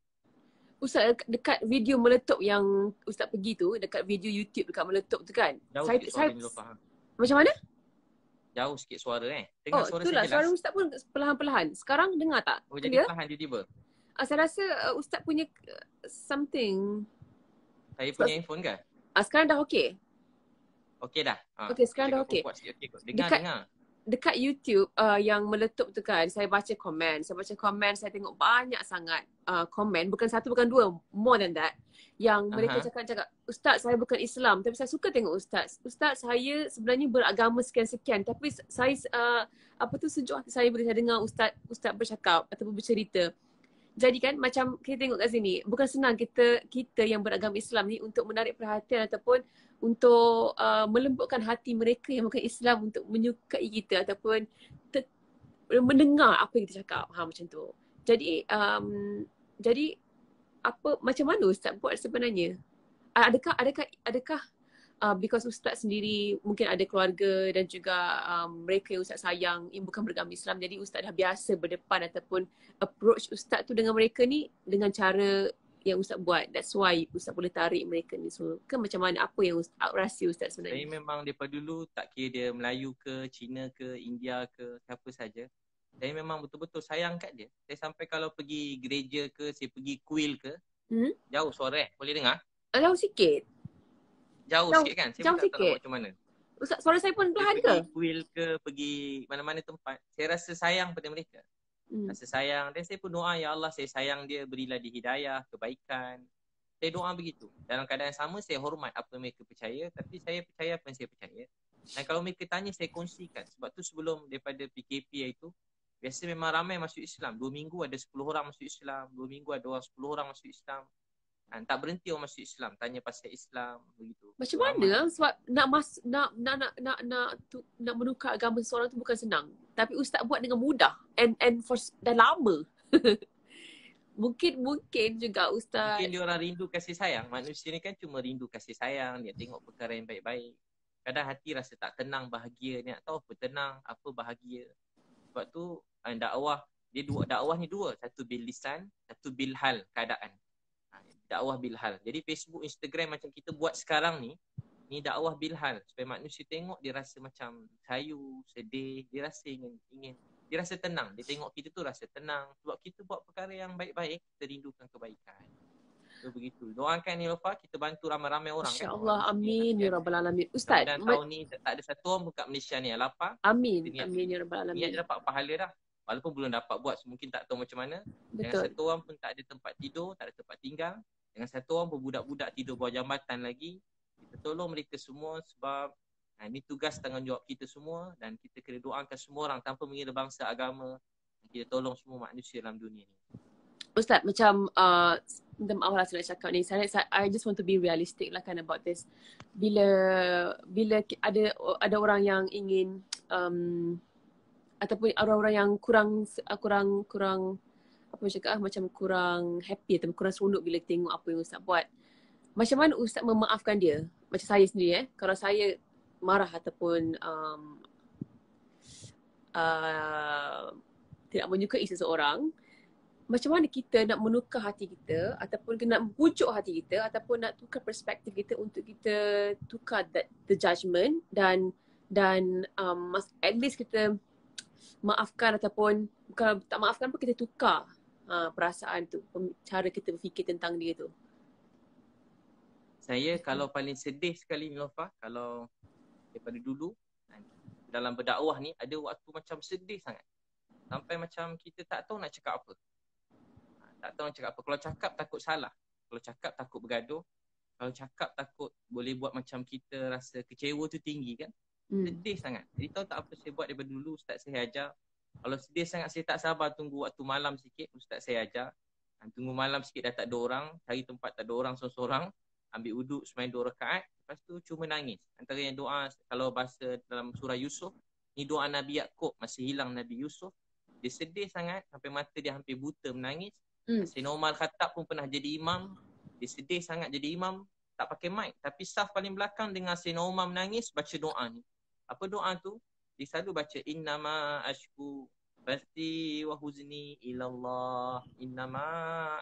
Ustaz, dekat video Meletup yang Ustaz pergi tu, dekat video YouTube dekat Meletup tu kan, jauh sikit suara ni faham. Macam mana? Jauh sikit suara Dengar suara itulah, saya jelas. Suara Ustaz pun perlahan-perlahan. Sekarang dengar tak? Oh, jadi perlahan tiba-tiba. Saya rasa Ustaz punya something. Saya punya handphone ke? Sekarang dah okey? Okey dah. Okey, sekarang dah okey. Dengar. Dekat YouTube yang Meletup tu kan, saya baca komen. Saya tengok banyak sangat komen. Bukan satu, bukan dua. More than that. Yang mereka cakap, Ustaz, saya bukan Islam. Tapi saya suka tengok Ustaz. Ustaz, saya sebenarnya beragama sekian-sekian. Tapi saya, sejuk hati saya bila saya dengar Ustaz bercakap ataupun bercerita. Jadi kan macam kita tengok kat sini, bukan senang kita yang beragama Islam ni untuk menarik perhatian ataupun untuk melembutkan hati mereka yang bukan Islam untuk menyukai kita ataupun mendengar apa yang kita cakap. Macam tu. Jadi apa, macam mana Ustaz buat sebenarnya? Adakah because Ustaz sendiri mungkin ada keluarga dan juga mereka yang Ustaz sayang yang bukan beragama Islam, jadi Ustaz dah biasa berdepan ataupun approach Ustaz tu dengan mereka ni dengan cara yang Ustaz buat. That's why Ustaz boleh tarik mereka ni semua. Kan macam mana, apa yang rahsia Ustaz sebenarnya? Saya memang daripada dulu tak kira dia Melayu ke, Cina ke, India ke, siapa saja. Saya memang betul-betul sayang kat dia. Saya sampai kalau pergi gereja ke, saya pergi kuil ke, jauh suara boleh dengar? Jauh sikit. Jauh sikit kan? Saya pun tak tahu macam mana. Ustaz, suara saya pun perlahan ke? Pergi kuil ke, pergi mana-mana tempat. Saya rasa sayang pada mereka. Rasa sayang. Dan saya pun doa, ya Allah, saya sayang dia, berilah dia hidayah, kebaikan. Saya doa begitu. Dalam keadaan yang sama, saya hormat apa mereka percaya. Tapi saya percaya apa yang saya percaya. Dan kalau mereka tanya, saya kongsikan. Sebab tu sebelum daripada PKP itu, biasa memang ramai masuk Islam. 2 minggu ada 10 orang masuk Islam. 2 minggu ada 10 orang masuk Islam. Tak berhenti orang masuk Islam, tanya pasal Islam begitu. Macam mana? Sebab nak menukar agama seseorang tu bukan senang. Tapi Ustaz buat dengan mudah and for dah lama. mungkin juga Ustaz. Mungkin dia orang rindu kasih sayang. Manusia ni kan cuma rindu kasih sayang, dia tengok perkara yang baik-baik. kadang hati rasa tak tenang, bahagia. Ni nak tahu apa tenang, apa bahagia. Sebab tu dakwah, dia dakwah ni dua. Satu bil lisan, satu bil hal, keadaan. Dakwah bil hal. Jadi Facebook, Instagram macam kita buat sekarang ni dakwah bil hal. Supaya manusia tengok dia rasa macam sayu, sedih, dia rasa ingin dia rasa tenang. Dia tengok kita tu rasa tenang. Sebab kita buat perkara yang baik-baik, kita rindukan kebaikan. So begitu. Doakan Nilofa, kita bantu ramai-ramai orang kan. InsyaAllah, amin ya rabbal alamin. Ustaz, dan tahun ni tak ada satu orang kat Malaysia ni yang lapar. Amin, amin ya rabbal alamin. Niat dia dapat pahala dah. Walaupun belum dapat buat, mungkin tak tahu macam mana. Betul. Dengan satu orang pun tak ada tempat tidur, tak ada tempat tinggal. Dengan satu orang pun budak-budak tidur bawah jambatan lagi. Kita tolong mereka semua sebab ini tugas tanggungjawab kita semua dan kita kena doakan semua orang tanpa mengira bangsa, agama. Kita tolong semua manusia dalam dunia ni. Ustaz, macam awal saya nak cakap ni, I just want to be realistic lah kan about this. Bila ada orang yang ingin ataupun orang-orang yang kurang apa cakap macam kurang happy atau kurang seronok bila tengok apa yang Ustaz buat. Macam mana Ustaz memaafkan dia? Macam saya sendiri kalau saya marah ataupun tidak menyukai seseorang, macam mana kita nak menukar hati kita ataupun nak bujuk hati kita ataupun nak tukar perspektif kita untuk kita tukar the judgement dan at least kita maafkan ataupun kalau tak maafkan pun kita tukar perasaan tu, cara kita berfikir tentang dia tu. Saya kalau paling sedih sekali Nilofa, kalau daripada dulu dalam berdakwah ni ada waktu macam sedih sangat. Sampai macam kita tak tahu nak cakap apa. Tak tahu nak cakap apa. Kalau cakap takut salah. Kalau cakap takut bergaduh. Kalau cakap takut boleh buat macam kita rasa kecewa tu tinggi kan. Sedih sangat. Jadi tahu tak apa saya buat daripada dulu Ustaz saya ajar. Kalau sedih sangat saya tak sabar tunggu waktu malam sikit Ustaz saya ajar. Tunggu malam sikit dah tak ada orang. Cari tempat tak ada orang seorang-seorang. Ambil wuduk semain 2 rakaat. Lepas tu cuma nangis. Antara yang doa kalau bahasa dalam surah Yusuf. Ni doa Nabi Yaakob. Masih hilang Nabi Yusuf. Dia sedih sangat sampai mata dia hampir buta menangis. Sayyidina Umar Khattab pun pernah jadi imam. Dia sedih sangat jadi imam. Tak pakai mic. Tapi saf paling belakang dengan Sayyidina Umar menangis baca doa ni. Apa doa tu? Dia selalu baca innama ashku basti wa huzni ilallah. Innama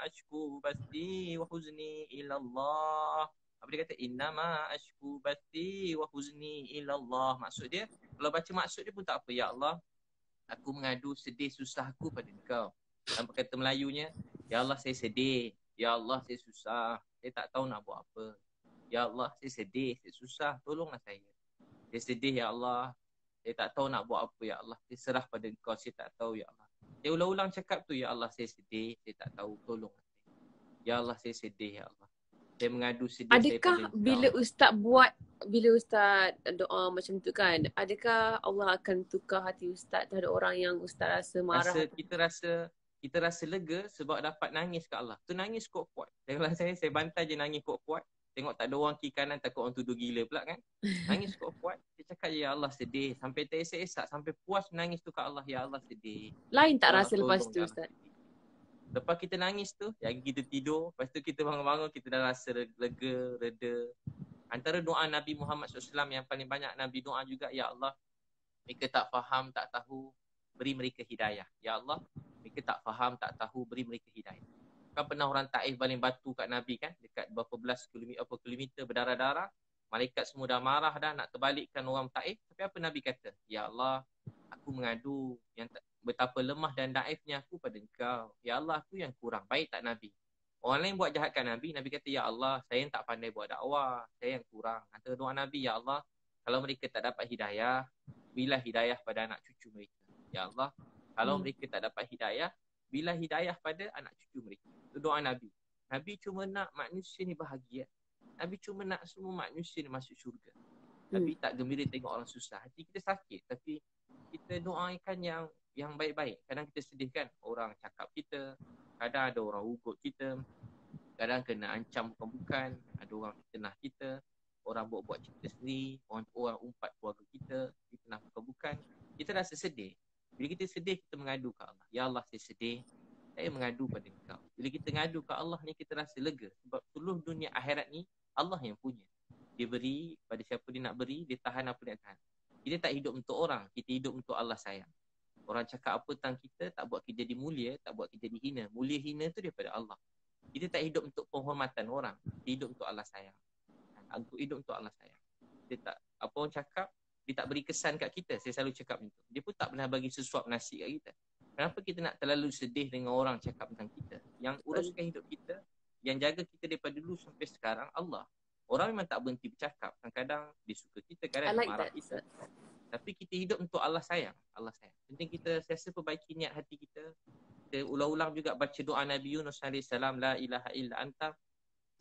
ashku basti wa huzni ilallah. Apa dia kata? Innama ashku basti wa huzni ilallah. Maksud dia, kalau baca maksud dia pun tak apa. Ya Allah, aku mengadu sedih susahku pada Engkau. Dalam kata Melayunya, ya Allah saya sedih. Ya Allah saya susah. Saya tak tahu nak buat apa. Ya Allah saya sedih, saya susah. Tolonglah saya. Saya sedih ya Allah. Saya tak tahu nak buat apa ya Allah. Saya serah pada Engkau. Saya tak tahu ya Allah. Saya ulang-ulang cakap tu, ya Allah saya sedih. Saya tak tahu. Tolonglah saya. Ya Allah saya sedih ya Allah. Saya mengadu sedih saya pada Engkau. Adakah bila Ustaz doa macam tu kan, adakah Allah akan tukar hati Ustaz terhadap orang yang Ustaz rasa marah? Kita rasa lega sebab dapat nangis ke Allah. Tu nangis kuat-kuat. Kalau saya bantai je nangis kuat-kuat. Tengok tak ada orang kiri kanan takut orang tuduh gila pula kan. Nangis kuat-kuat. Dia cakap ya Allah sedih. Sampai teresak-esak. Sampai puas menangis tu ke Allah. Ya Allah sedih. Lain tak Allah rasa lepas tu Ustaz? Lepas kita nangis tu, yang kita tidur. Lepas tu kita bangun-bangun kita dah rasa lega, reda. Antara doa Nabi Muhammad SAW yang paling banyak Nabi doa juga. Ya Allah, mereka tak faham, tak tahu. Beri mereka hidayah. Ya Allah, mereka tak faham, tak tahu. Beri mereka hidayah. Kan pernah orang Taif baling batu kat Nabi kan, dekat berapa belas kilometer berdarah-darah. Malaikat semua dah marah dah nak terbalikkan orang Taif. Tapi apa Nabi kata? Ya Allah, aku mengadu yang betapa lemah dan daifnya aku pada Engkau. Ya Allah, aku yang kurang. Baik tak Nabi? Orang lain buat jahatkan Nabi. Nabi kata, ya Allah, saya yang tak pandai buat dakwah. Saya yang kurang. Antara doa Nabi, ya Allah, kalau mereka tak dapat hidayah, berilah hidayah pada anak cucu mereka. Ya Allah, kalau mereka tak dapat hidayah, berilah hidayah pada anak cucu mereka. Itu doa Nabi. Nabi cuma nak manusia ni bahagia. Nabi cuma nak semua manusia ni masuk syurga. Nabi tak gembira tengok orang susah. Hati kita sakit. Tapi kita doakan yang baik-baik. Kadang kita sedih kan orang cakap kita. Kadang ada orang ugut kita. Kadang kena ancam bukan-bukan. Ada orang fitnah kita. Orang buat-buat cerita sendiri. Orang umpat keluarga kita. Fitnah bukan-bukan. Kita rasa sedih. Bila kita sedih, kita mengadu ke Allah. Ya Allah, saya sedih. Saya mengadu pada Engkau. Bila kita mengadu ke Allah ni, kita rasa lega. Sebab seluruh dunia akhirat ni, Allah yang punya. Dia beri pada siapa dia nak beri, dia tahan apa dia nak tahan. Kita tak hidup untuk orang, kita hidup untuk Allah sayang. Orang cakap apa tentang kita, tak buat kita jadi mulia, tak buat kita jadi hina. Mulia hina tu daripada Allah. Kita tak hidup untuk penghormatan orang, kita hidup untuk Allah sayang. Untuk hidup untuk Allah sayang. Dia tak, apa orang cakap, dia tak beri kesan kat kita. Saya selalu cakap macam tu. Dia pun tak pernah bagi sesuap nasi kat kita. Kenapa kita nak terlalu sedih dengan orang cakap tentang kita? Yang uruskan hidup kita, yang jaga kita daripada dulu sampai sekarang, Allah. Orang memang tak berhenti bercakap. Kadang-kadang dia suka kita, kadang dia marah kita. Tapi kita hidup untuk Allah sayang. Allah sayang. Penting kita sentiasa perbaiki niat hati kita. Kita ulang-ulang juga baca doa Nabi Yunus AS. La ilaha illa anta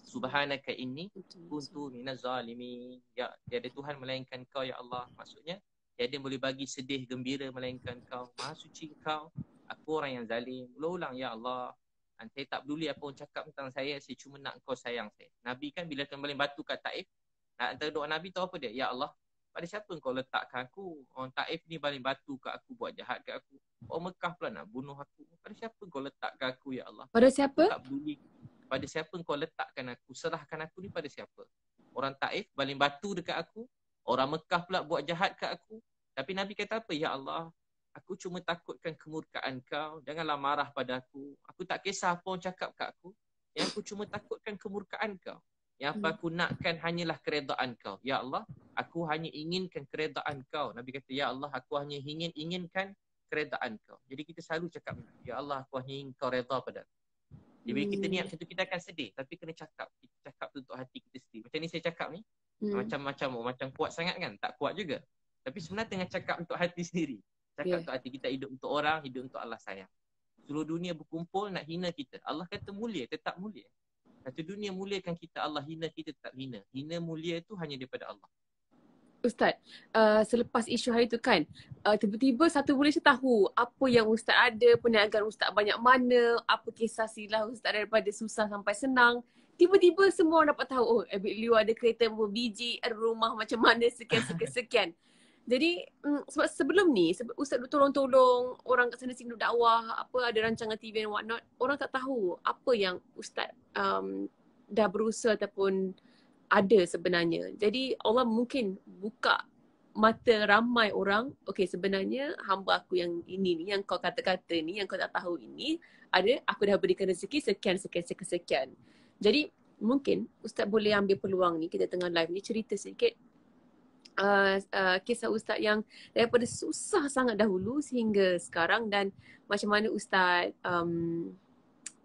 subhanaka inni kuntu minaz zalimin. Ya, tiada Tuhan melainkan kau ya Allah. Maksudnya, tiada boleh bagi sedih gembira melainkan kau. Maha suci kau. Aku orang yang zalim. Ulang-ulang ya Allah. Saya tak peduli apa orang cakap tentang saya. Saya cuma nak kau sayang saya. Nabi kan bila kembali batu kat Taif, antara doa Nabi tahu apa dia? Ya Allah, pada siapa kau letakkan aku? Orang Taif ni baling batu kat aku, buat jahat kat aku. Orang Mekah pula nak bunuh aku. Pada siapa kau letakkan aku ya Allah? Pada siapa? Aku tak peduli. Pada siapa kau letakkan aku? Serahkan aku ni pada siapa? Orang Taif baling batu dekat aku. Orang Mekah pula buat jahat kat aku. Tapi Nabi kata apa? Ya Allah, aku cuma takutkan kemurkaan kau. Janganlah marah pada aku. Aku tak kisah apa orang cakap kat aku. Yang aku cuma takutkan kemurkaan kau. Yang apa aku nakkan hanyalah keredaan kau. Ya Allah, aku hanya inginkan keredaan kau. Nabi kata, ya Allah, aku hanya inginkan keredaan kau. Jadi kita selalu cakap, ya Allah, aku hanya ingin kau reda pada aku. Jadi bila kita niat macam tu, kita akan sedih. Tapi kena cakap. Kita cakap tu untuk hati kita sendiri. Macam ni saya cakap ni, macam kuat sangat kan? Tak kuat juga. Tapi sebenarnya tengah cakap untuk hati sendiri. Cakap untuk hati kita, hidup untuk orang, hidup untuk Allah sayang. Seluruh dunia berkumpul nak hina kita. Allah kata mulia, tetap mulia. Satu dunia muliakan kita, Allah hina kita, tetap hina. Hina mulia itu hanya daripada Allah. Ustaz, selepas isu hari tu kan, tiba-tiba satu Malaysia tahu apa yang Ustaz ada, perniagaan Ustaz banyak mana, apa kisah silah Ustaz daripada susah sampai senang. Tiba-tiba semua orang dapat tahu, oh Abid Liu ada kereta berbiji, ada rumah macam mana, sekian. Jadi sebab sebelum ni Ustaz tolong-tolong orang kat sana sini dakwah, apa ada rancangan TV and whatnot, orang tak tahu apa yang Ustaz dah berusaha ataupun ada sebenarnya. Jadi Allah mungkin buka mata ramai orang, okey sebenarnya hamba aku yang ini ni, yang kau kata-kata ni, yang kau tak tahu ini, ada, aku dah berikan rezeki sekian. Jadi mungkin Ustaz boleh ambil peluang ni, kita tengah live ni, cerita sikit kisah Ustaz yang daripada susah sangat dahulu sehingga sekarang, dan macam mana Ustaz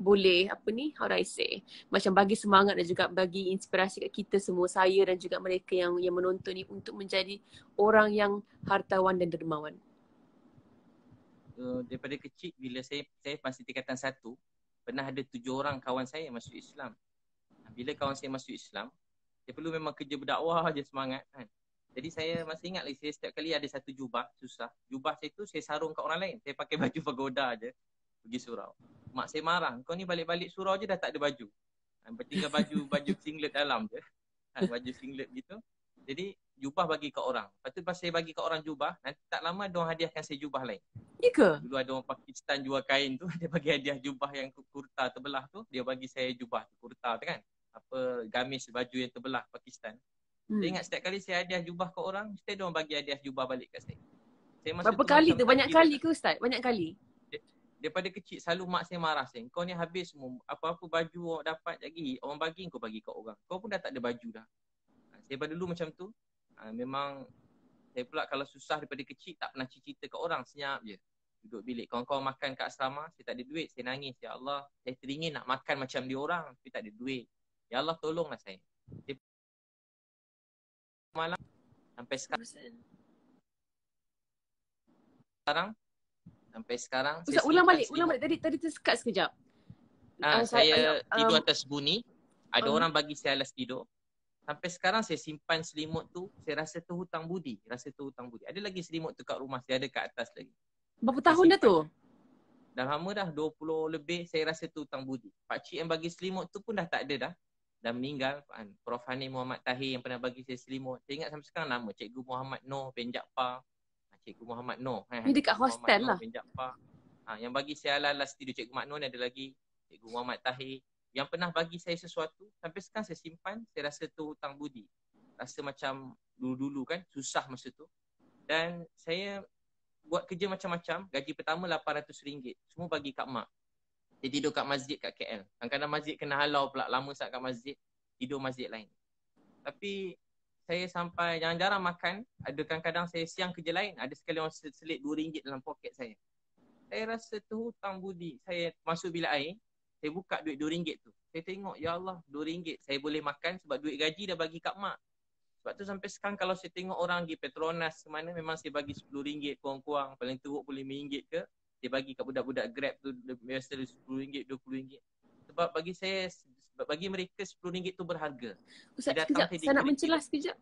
boleh how do I say, macam bagi semangat dan juga bagi inspirasi kat kita semua, saya dan juga mereka yang menonton ni, untuk menjadi orang yang hartawan dan dermawan. Daripada kecil, bila saya masih tingkatan 1, pernah ada 7 orang kawan saya masuk Islam. Bila kawan saya masuk Islam, dia perlu memang kerja berdakwah je semangat kan. Jadi saya masih ingat lagi, saya setiap kali ada satu jubah susah. Jubah saya tu saya sarung kat orang lain. Saya pakai baju pagoda je pergi surau. Mak saya marah, kau ni balik-balik surau je dah tak ada baju. Tinggal baju singlet dalam je. Baju singlet gitu. Jadi jubah bagi kat orang. Lepas tu pas saya bagi kat orang jubah, nanti tak lama diorang hadiahkan saya jubah lain. Ya ke? Dulu ada orang Pakistan jual kain tu, dia bagi hadiah jubah yang kurta terbelah tu, dia bagi saya jubah kurta tu kan. Apa gamis baju yang terbelah Pakistan. Saya ingat setiap kali saya hadiah jubah ke orang, mesti dia orang bagi hadiah jubah balik kat saya. Berapa kali tu? Banyak kali ke Ustaz? Banyak kali? Daripada kecil selalu mak saya marah saya. Kau ni habis semua. Apa-apa baju orang dapat lagi, orang bagi kau bagi kat orang. Kau pun dah tak ada baju dah. Saya pada dulu macam tu. Memang saya pula kalau susah daripada kecil tak pernah cerita ke orang, senyap je. Duduk bilik. Kawan-kawan makan kat asrama, saya tak ada duit. Saya nangis. Ya Allah, saya teringin nak makan macam dia orang, tapi tak ada duit. Ya Allah, tolonglah saya. Malam sampai sekarang Ustaz, ulang balik tadi tersekat sekejap. Saya tidur atas buni, ada orang bagi saya alas tidur. Sampai sekarang saya simpan selimut tu, saya rasa tu hutang budi. Ada lagi selimut tu kat rumah, saya ada kat atas lagi. Berapa tahun dah tu? Dah lama dah, 20 lebih, saya rasa tu hutang budi. Pakcik yang bagi selimut tu pun dah tak ada dah. Dah meninggal. Prof Hani Muhammad Tahir yang pernah bagi saya selimut. Saya ingat sampai sekarang nama Cikgu Muhammad Noh bin Jaafar. Cikgu Muhammad Noh. Ni dekat hostel lah. Bin Jaafar. Yang bagi saya alas tidur Cikgu Muhammad Noh ni ada lagi Cikgu Muhammad Tahir. Yang pernah bagi saya sesuatu, sampai sekarang saya simpan, saya rasa tu hutang budi. rasa macam dulu-dulu kan susah masa tu. Dan saya buat kerja macam-macam. Gaji pertama RM800, semua bagi kat mak. Dia tidur kat masjid kat KL. Kadang-kadang masjid kena halau pula, lama sangat kat masjid, tidur masjid lain. Tapi saya sampai jarang-jarang makan. Ada kadang-kadang saya siang kerja lain, ada sekali orang selit RM2 dalam poket saya. Saya rasa terhutang budi. Saya masuk bilik air, saya buka duit RM2 tu. Saya tengok, ya Allah, RM2 saya boleh makan sebab duit gaji dah bagi kat mak. Sebab tu sampai sekarang kalau saya tengok orang pergi Petronas mana, memang saya bagi RM10 kurang-kurang, paling teruk boleh RM5 ke, dia bagi kat budak-budak Grab tu biasa RM10, RM20. Sebab bagi saya, bagi mereka RM10 tu berharga. Ustaz, sekejap, saya nak mencelas sekejap.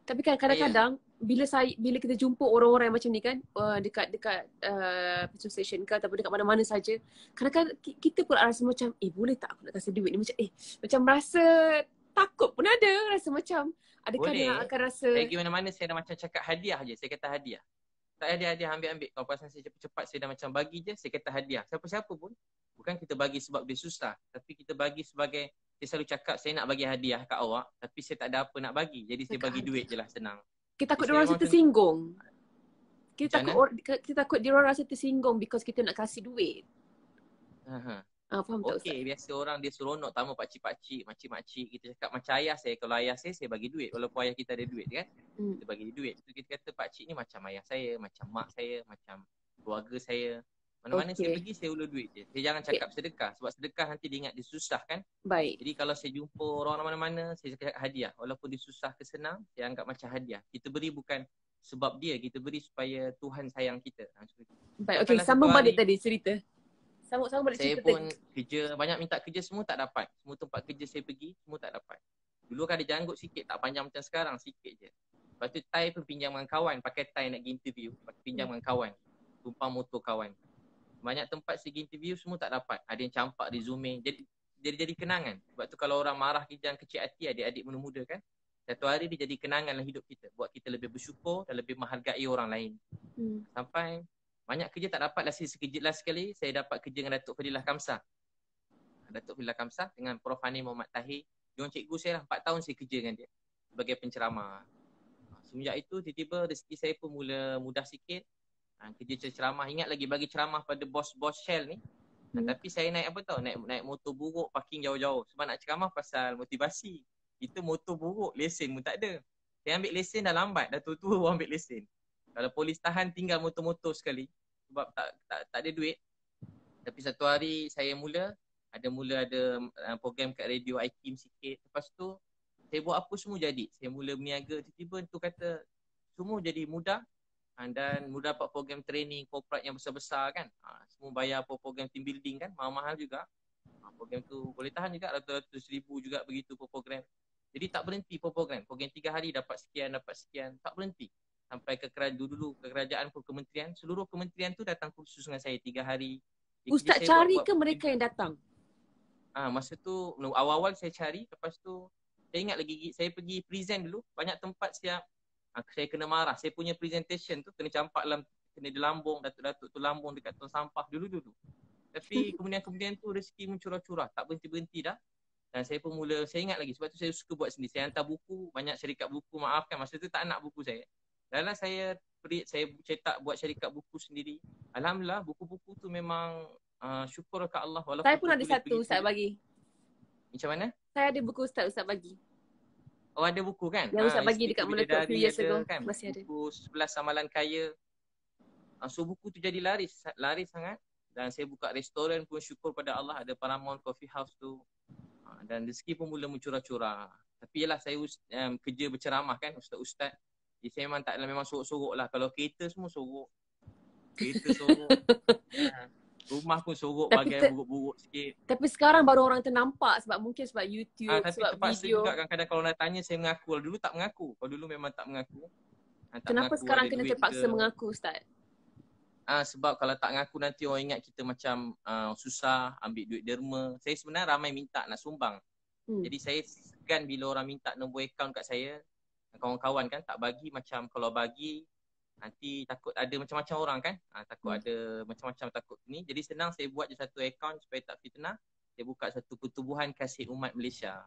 Tapi kan kadang-kadang bila kita jumpa orang-orang macam ni kan, dekat petrol station ke ataupun dekat mana-mana saja, kadang-kadang kita pun rasa macam boleh tak aku nak kasih duit ni, macam macam rasa takut pun ada, rasa macam adakah boleh. Dia akan rasa saya pergi mana-mana saya dah macam cakap hadiah je, saya kata hadiah. Tak hadiah ambil. Kalau perasan saya cepat-cepat saya dah macam bagi je, saya kata hadiah. Siapa-siapa pun, bukan kita bagi sebab dia susah, tapi kita bagi sebagai, saya selalu cakap saya nak bagi hadiah kat awak, tapi saya tak ada apa nak bagi, jadi saya bagi duit je lah, senang. Kita takut dia orang rasa tersinggung. Kita takut dia orang rasa tersinggung because kita nak kasih duit. Faham tak Ustaz? Okey, biasa orang dia seronok tamu pakcik-pakcik, makcik-makcik. Kita cakap macam ayah saya. Kalau ayah saya bagi duit. Walaupun ayah kita ada duit kan. Kita bagi duit. So, kita kata pakcik ni macam ayah saya, macam mak saya, macam keluarga saya. Mana-mana saya pergi, saya ulur duit je. Saya jangan cakap sedekah. Sebab sedekah nanti dia ingat dia susah kan. Baik. Jadi kalau saya jumpa orang mana-mana, saya cakap hadiah. Walaupun dia susah ke senang, saya anggap macam hadiah. Kita beri bukan sebab dia, kita beri supaya Tuhan sayang kita. Baik, okey. Sambung balik tadi cerita. Sambung balik saya cerita pun tadi. Kerja, banyak minta kerja semua tak dapat. Semua tempat kerja saya pergi, semua tak dapat. Dulu kan ada janggut sikit, tak panjang macam sekarang, sikit je. Lepas tu tie pun pinjam dengan kawan, pakai tie nak pergi interview, pinjam dengan kawan. Tumpang motor kawan. Banyak tempat saya pergi interview, semua tak dapat. Ada yang campak resume, jadi kenangan. Sebab tu kalau orang marah kita yang kecil hati, adik-adik muda-muda kan, satu hari dia jadi kenangan dalam hidup kita. Buat kita lebih bersyukur dan lebih menghargai orang lain. Sampai banyak kerja tak dapat lah, sekejap lah sekali saya dapat kerja dengan Datuk Fadilah Kamsah. Datuk Fadilah Kamsah dengan Prof Hani Muhammad Tahir. Dia orang cikgu saya lah, 4 tahun saya kerja dengan dia sebagai penceramah. Semenjak itu tiba-tiba rezeki saya pun mula mudah sikit. Kerja ceramah, ingat lagi bagi ceramah pada bos-bos Shell ni. Tapi saya naik apa tau, naik motor buruk, parking jauh-jauh. Sebab nak ceramah pasal motivasi. Itu motor buruk, lesen pun tak ada. Saya ambil lesen dah lambat, dah tua-tua baru ambil lesen. Kalau polis tahan tinggal motor-motor sekali sebab tak ada duit. Tapi satu hari saya mula ada program kat radio IKIM sikit. Lepas tu saya buat apa semua jadi. Saya mula berniaga, tiba-tiba tu kata semua jadi mudah. Dan mudah dapat program training corporate yang besar-besar kan. Semua bayar program team building kan, mahal-mahal juga. Program tu boleh tahan juga, ratus-ratus ribu juga begitu program. Jadi tak berhenti program 3 hari dapat sekian, tak berhenti. Sampai ke kerajaan pun kementerian, seluruh kementerian tu datang kursus dengan saya 3 hari. Ustaz cari ke mereka yang datang? Masa tu awal-awal saya cari, lepas tu saya ingat lagi saya pergi present dulu, banyak tempat siap. Saya kena marah, saya punya presentation tu kena campak kena dilambung, datuk-datuk tu lambung dekat tong sampah dulu-dulu. Tapi kemudian tu rezeki mencurah-curah, tak berhenti-berhenti dah. Dan saya pun saya ingat lagi, sebab tu saya suka buat sendiri. Saya hantar buku, banyak syarikat buku, maafkan masa tu tak nak buku saya. Dan saya cetak buat syarikat buku sendiri. Alhamdulillah buku-buku tu memang syukur ke Allah. Saya pun ada satu Ustaz bagi. Macam mana? Saya ada buku Ustaz bagi. Oh ada buku kan? Yang Ustaz bagi dekat Meletup few years ago kan? Masih ada. Buku 11 Amalan Kaya. So buku tu jadi laris sangat. Dan saya buka restoran pun syukur pada Allah, ada Paramount Coffee House tu. Dan rezeki pun mula mencurah-curah. Tapi yalah saya kerja berceramah kan, ustaz-ustaz. Jadi saya memang sorok-sorok lah. Kalau kereta semua sorok. Kereta sorok. Rumah pun sorok, bagai buruk-buruk sikit. Tapi sekarang baru orang ternampak sebab YouTube, tapi sebab terpaksa video. Juga kadang-kadang kalau nak tanya saya mengaku. Kalau dulu tak mengaku. Kalau dulu memang tak mengaku. Kenapa mengaku sekarang kena terpaksa mengaku Ustaz? Sebab kalau tak mengaku nanti orang ingat kita macam susah, ambil duit derma. Saya sebenarnya ramai minta nak sumbang. Jadi saya segan bila orang minta nombor akaun kat saya. Kawan-kawan kan tak bagi, macam kalau bagi nanti takut ada macam-macam orang kan. Takut ada macam-macam takut ni. Jadi senang saya buat je satu akaun supaya tak fitnah. Saya buka satu pertubuhan kasih umat Malaysia.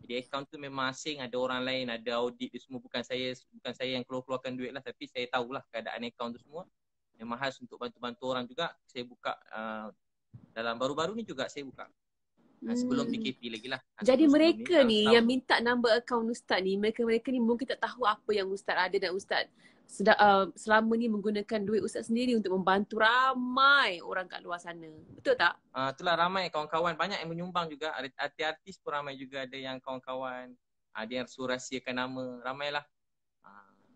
Jadi akaun tu memang asing, ada orang lain, ada audit dia semua, bukan saya yang keluarkan duit lah, tapi saya tahulah keadaan akaun tu semua. Memang khas untuk bantu-bantu orang juga. Saya buka dalam baru-baru ni juga saya buka. Sebelum PKP lagi lah. Jadi mereka ni yang minta nombor akaun Ustaz ni, mereka ni mungkin tak tahu apa yang Ustaz ada, dan Ustaz selama ni menggunakan duit Ustaz sendiri untuk membantu ramai orang kat luar sana. Betul tak? Itulah, ramai kawan-kawan, banyak yang menyumbang juga. Artis pun ramai juga, ada yang kawan-kawan. Ada yang suruh rahsiakan nama, ramailah.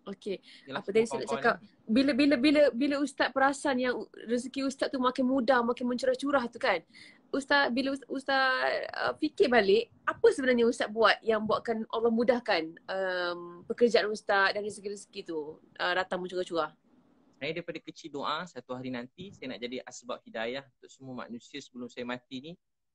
Okey. Apa tadi saya nak cakap, bila Ustaz perasan yang rezeki Ustaz tu makin mudah, makin mencurah-curah tu kan, Ustaz, bila Ustaz fikir balik, apa sebenarnya Ustaz buat yang buatkan Allah mudahkan pekerjaan Ustaz dan rezeki-rezeki tu datang mencurah-curah? Saya daripada kecil doa, satu hari nanti saya nak jadi asbab hidayah untuk semua manusia sebelum saya mati ni.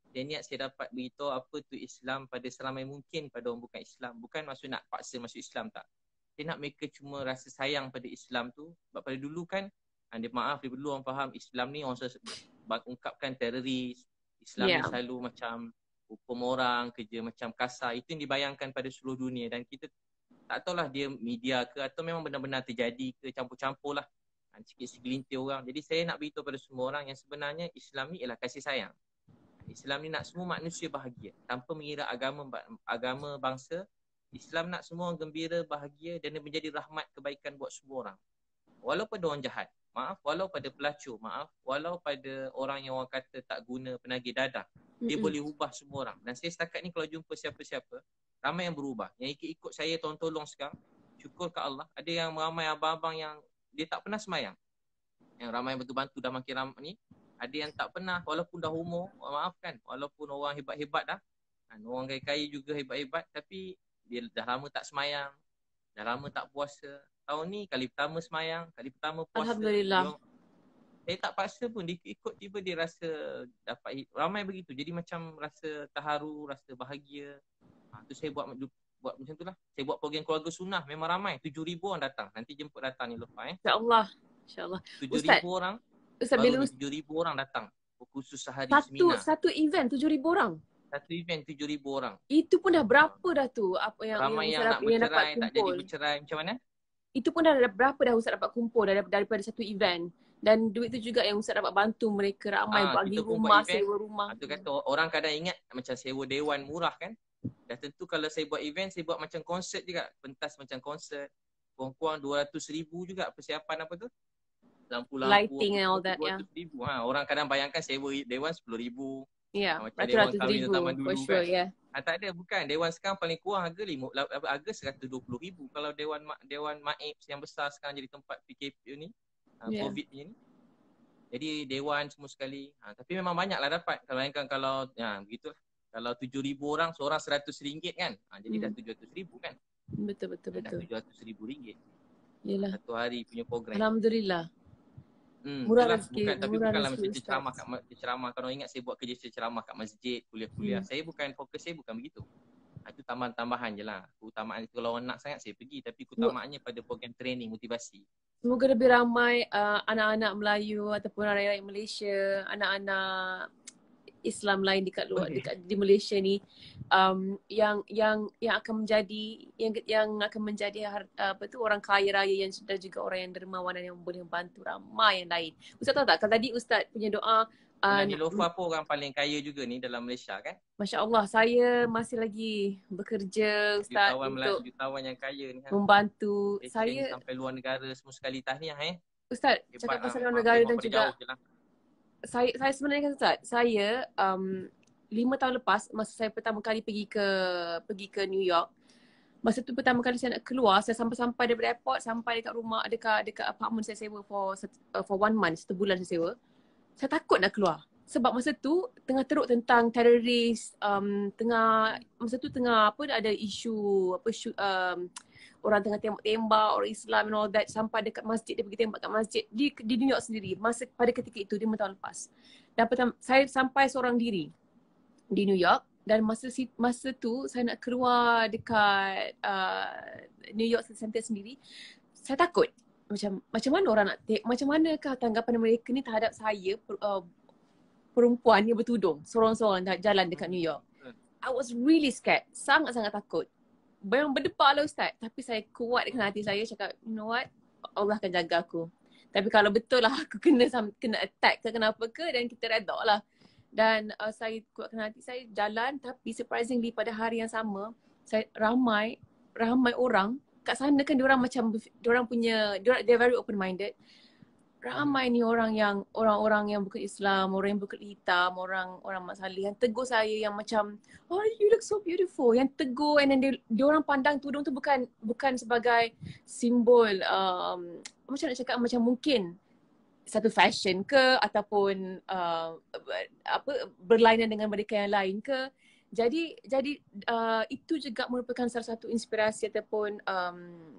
Dan niat saya dapat beritahu apa tu Islam pada seramai mungkin pada orang bukan Islam. Bukan maksud nak paksa masuk Islam, tak. Saya nak mereka cuma rasa sayang pada Islam tu. Sebab pada dulu kan, dia dulu orang faham Islam ni orang ungkapkan teroris. Islam ni selalu macam hukum orang, kerja macam kasar. Itu yang dibayangkan pada seluruh dunia. Dan kita tak tahulah dia media ke atau memang benar-benar terjadi ke, campur-campur lah. Sikit segelintir orang. Jadi saya nak beritahu pada semua orang yang sebenarnya Islam ni ialah kasih sayang. Islam ni nak semua manusia bahagia tanpa mengira agama bangsa. Islam nak semua orang gembira, bahagia dan dia menjadi rahmat kebaikan buat semua orang. Walau pada orang jahat, maaf, walau pada pelacur, maaf, walau pada orang yang orang kata tak guna, penagih dadah, dia boleh ubah semua orang. Dan saya setakat ni kalau jumpa siapa-siapa, ramai yang berubah. Yang ikut saya tolong sekarang, syukur ke Allah, ada yang ramai abang-abang yang dia tak pernah semayang. Yang ramai bantu-bantu dah makin ramai ni, ada yang tak pernah, walaupun dah umur, maafkan, walaupun orang hebat-hebat dah, orang kaya-kaya juga hebat-hebat, tapi dia dah lama tak semayang, dah lama tak puasa. Tahun ni kali pertama semayang, kali pertama puasa. Alhamdulillah. Saya tak paksa pun, dia ikut tiba dia rasa dapat, ramai begitu. Jadi macam rasa terharu, rasa bahagia. Tu saya buat macam tu lah. Saya buat program keluarga sunnah, memang ramai. 7,000 orang datang. Nanti jemput datang ni lepas InsyaAllah. InsyaAllah. 7,000 orang, Ustaz, baru 7,000 orang datang. Khusus sehari seminar. Satu event 7,000 orang? Satu event 7,000 orang. Itu pun dah berapa dah tu? Apa yang ramai yang nak bercerai, tak jadi bercerai, macam mana? Itu pun dah berapa dah Ustaz dapat kumpul daripada satu event? Dan duit tu juga yang Ustaz dapat bantu mereka ramai bagi rumah, sewa rumah. Tu kata orang kadang ingat macam sewa dewan murah kan. Dah tentu kalau saya buat event, saya buat macam konsert juga. Pentas macam konsert. Kurang-kurang 200,000 juga persiapan apa tu? Lampu-lampu. Lighting and all that, 200,000. Orang kadang bayangkan sewa dewan 10,000. Ya, ratus-ratus ribu for sure, ya. Tak ada, bukan. Dewan sekarang paling kurang harga 120,000. Kalau dewan maib yang besar sekarang jadi tempat PKP ni, COVID ni. Jadi dewan semua sekali. Tapi memang banyaklah dapat. Kalau bayangkan kalau begitulah. Kalau 7,000 orang, seorang RM100 kan. Jadi dah 700,000 kan. Betul. Dah RM700,000. Yalah. Satu hari punya program. Alhamdulillah. Murah rezeki. Tapi bukanlah macam ceramah. Kalau ingat saya buat kerja ceramah kat masjid, kuliah-kuliah. Fokus saya bukan begitu. Itu tambahan je lah. Keutamaan itu kalau orang nak sangat saya pergi. Tapi keutamaannya pada program training, motivasi. Semoga lebih ramai anak-anak Melayu ataupun rakyat Malaysia, anak-anak Islam lain dekat luar, di Malaysia ni yang akan menjadi orang kaya raya yang sudah juga orang yang dermawan dan yang boleh membantu ramai yang lain. Ustaz tahu tak, kalau tadi Ustaz punya doa Niloufar apa orang paling kaya juga ni dalam Malaysia kan? Masya Allah, saya masih lagi bekerja Ustaz untuk jutawan yang kaya ni membantu saya sampai luar negara semua sekali. Tahniah Ustaz, cakap pasal luar negara dan juga saya sebenarnya kan Ustaz, saya 5 tahun lepas masa saya pertama kali pergi ke New York, masa tu pertama kali saya nak keluar, saya sampai daripada airport sampai dekat rumah, dekat apartment saya sewa for 1 month, 1 bulan saya sewa. Saya takut nak keluar sebab masa tu tengah teruk tentang teroris, masa tu tengah ada isu orang tengah tembak-tembak orang Islam and all that, sampai dekat masjid dia pergi tembak kat masjid di New York sendiri masa pada ketika itu 5 tahun lepas. Dan saya sampai seorang diri di New York dan masa tu saya nak keluar dekat New York Center sendiri, saya takut macam mana orang nak macam manakah tanggapan mereka ni terhadap saya perempuan yang bertudung sorang-sorang jalan dekat New York. I was really scared. Sangat-sangat takut. Berdebar lah Ustaz. Tapi saya kuat dengan hati saya cakap, you know what? Allah akan jaga aku. Tapi kalau betul lah aku kena attack ke kenapa ke, dan kita redha lah. Dan saya kuatkan hati saya jalan, tapi surprisingly pada hari yang sama, ramai orang kat sana kan diorang macam, they're very open minded. Ramai ni orang yang bukan Islam, orang yang berkulit hitam, orang Mat Salleh yang tegur saya yang macam, oh you look so beautiful, yang tegur, and then diorang pandang tudung tu bukan sebagai simbol macam nak cakap, macam mungkin satu fashion ke ataupun berlainan dengan mereka yang lain ke. Jadi itu juga merupakan salah satu inspirasi ataupun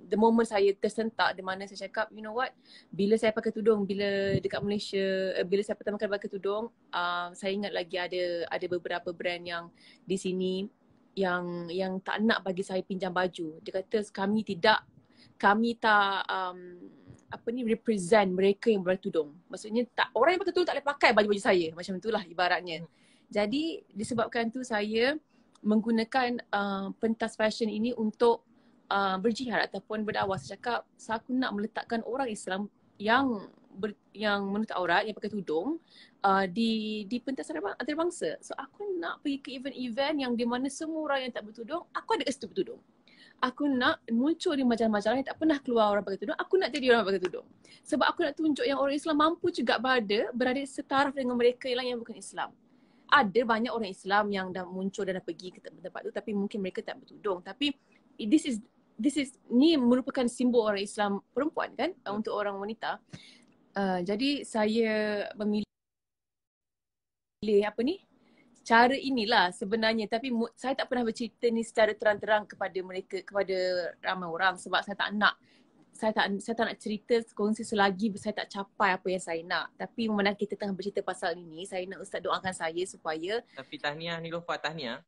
the moment saya tersentak, di mana saya cakap, you know what, bila saya pakai tudung, bila dekat Malaysia, bila saya pertama kali pakai tudung, saya ingat lagi ada beberapa brand yang di sini yang tak nak bagi saya pinjam baju. Dia kata kami tak represent mereka yang bertudung. Maksudnya orang yang pakai tudung tak boleh pakai baju-baju saya. Macam itulah ibaratnya. Jadi disebabkan tu saya menggunakan pentas fashion ini untuk berjihad ataupun berdakwah. Saya cakap, aku nak meletakkan orang Islam yang menutup aurat, yang pakai tudung di pentas antarabangsa. So aku nak pergi ke event-event yang di mana semua orang yang tak bertudung, aku ada kat situ bertudung. Aku nak muncul di majalah-majalah yang tak pernah keluar orang pakai tudung. Aku nak jadi orang pakai tudung. Sebab aku nak tunjuk yang orang Islam mampu juga berada setaraf dengan mereka yang bukan Islam. Ada banyak orang Islam yang dah muncul dan dah pergi ke tempat tu, tapi mungkin mereka tak bertudung. Tapi ni merupakan simbol orang Islam perempuan kan, untuk orang wanita. Jadi saya memilih cara inilah sebenarnya, tapi saya tak pernah bercerita ni secara terang-terang kepada mereka, kepada ramai orang, sebab saya tak nak cerita kongsi selagi saya tak capai apa yang saya nak. Tapi memandang kita tengah bercerita pasal ini, saya nak Ustaz doakan saya supaya. Tapi tahniah Niloufar, tahniah.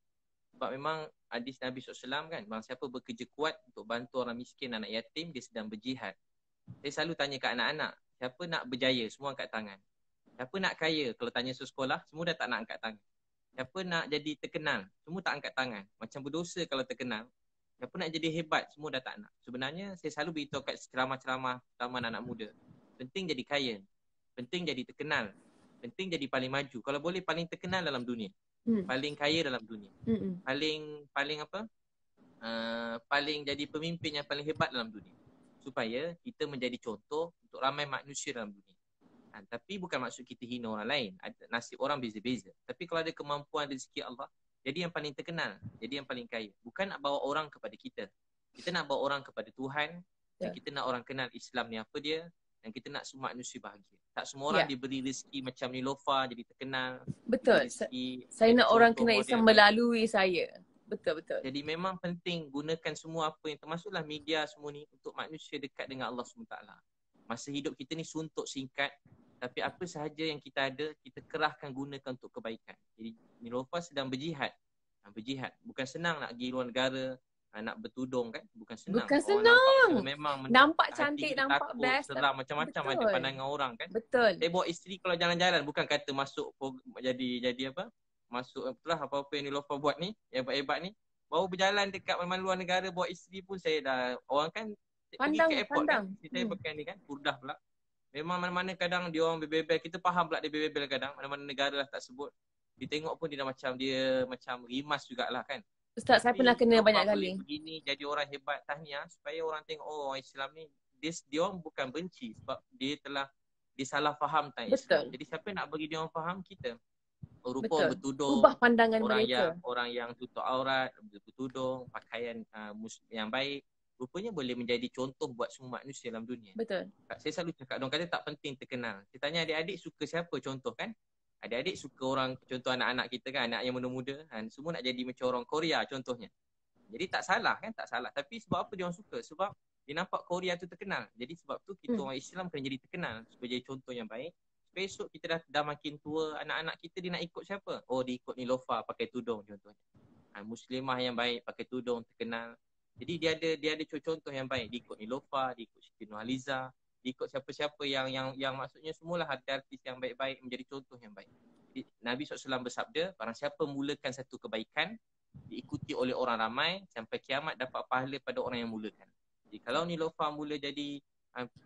Sebab memang hadis Nabi SAW kan, bang siapa bekerja kuat untuk bantu orang miskin, anak yatim, dia sedang berjihad. Saya selalu tanya kat anak-anak, siapa nak berjaya? Semua angkat tangan. Siapa nak kaya? Kalau tanya sekolah, semua dah tak nak angkat tangan. Siapa nak jadi terkenal? Semua tak angkat tangan. Macam berdosa kalau terkenal. Siapa nak jadi hebat? Semua dah tak nak. Sebenarnya saya selalu beritahu kat ceramah-ceramah taman anak muda, penting jadi kaya, penting jadi terkenal, penting jadi paling maju. Kalau boleh paling terkenal dalam dunia, paling kaya dalam dunia, paling jadi pemimpin yang paling hebat dalam dunia, supaya kita menjadi contoh untuk ramai manusia dalam dunia. Tapi bukan maksud kita hina orang lain. Nasib orang beza-beza. Tapi kalau ada kemampuan rezeki Allah, jadi yang paling terkenal, jadi yang paling kaya. Bukan nak bawa orang kepada kita. Kita nak bawa orang kepada Tuhan. Dan kita nak orang kenal Islam ni apa dia. Dan kita nak semua manusia bahagia. Tak semua orang diberi rezeki macam Niloufar jadi terkenal. Betul. Saya nak orang kenal Islam melalui saya. Betul. Jadi memang penting gunakan semua apa yang termasuklah media semua ni untuk manusia dekat dengan Allah SWT. Masa hidup kita ni suntuk singkat. Tapi apa sahaja yang kita ada, kita kerahkan gunakan untuk kebaikan. Jadi Niloufar sedang berjihad. Bukan senang nak pergi luar negara, nak bertudung kan. Bukan senang. Nampak cantik, nampak takut, best. Seram, macam-macam ada pandangan orang kan. Betul. Saya bawa isteri kalau jalan-jalan, bukan kata masuk jadi apa. Masuk apa-apa yang Niloufar buat ni, yang hebat-hebat ni. Baru berjalan dekat mana luar negara, bawa isteri pun saya dah, orang kan pergi ke airport kan. Saya pakai ni kan, Burdah pula. Memang mana-mana kadang dia orang bebel, kita faham pula dia bebel kadang, mana-mana negara lah tak sebut. Ditengok pun dia macam rimas jugalah kan. Ustaz, saya pernah kena banyak kali. Begini jadi orang hebat, tahniah, supaya orang tengok orang Islam ni, dia orang bukan benci sebab dia salah faham tentang Islam. Jadi siapa nak bagi dia orang faham? Kita. Rupa bertudung, ubah pandangan mereka. Orang yang tutup aurat, bertudung, pakaian yang baik, rupanya boleh menjadi contoh buat semua manusia dalam dunia. Betul. Saya selalu cakap, orang kata tak penting terkenal. Saya tanya adik-adik suka siapa contoh kan? Adik-adik suka orang, contoh anak-anak kita kan, anak yang muda-muda kan, semua nak jadi macam orang Korea contohnya. Jadi tak salah kan, tak salah. Tapi sebab apa dia orang suka? Sebab dia nampak Korea tu terkenal. Jadi sebab tu kita orang Islam kena jadi terkenal supaya jadi contoh yang baik. Besok kita dah makin tua, anak-anak kita dia nak ikut siapa? Oh, dia ikut Niloufar pakai tudung contohnya. Muslimah yang baik pakai tudung terkenal. Jadi dia ada contoh yang baik. Dia ikut Niloufar, dia ikut Siti Nurhaliza, dia ikut siapa-siapa yang maksudnya semualah ada artis yang baik-baik menjadi contoh yang baik. Nabi SAW bersabda, barang siapa mulakan satu kebaikan diikuti oleh orang ramai, sampai kiamat dapat pahala pada orang yang mulakan. Jadi kalau Niloufar mula jadi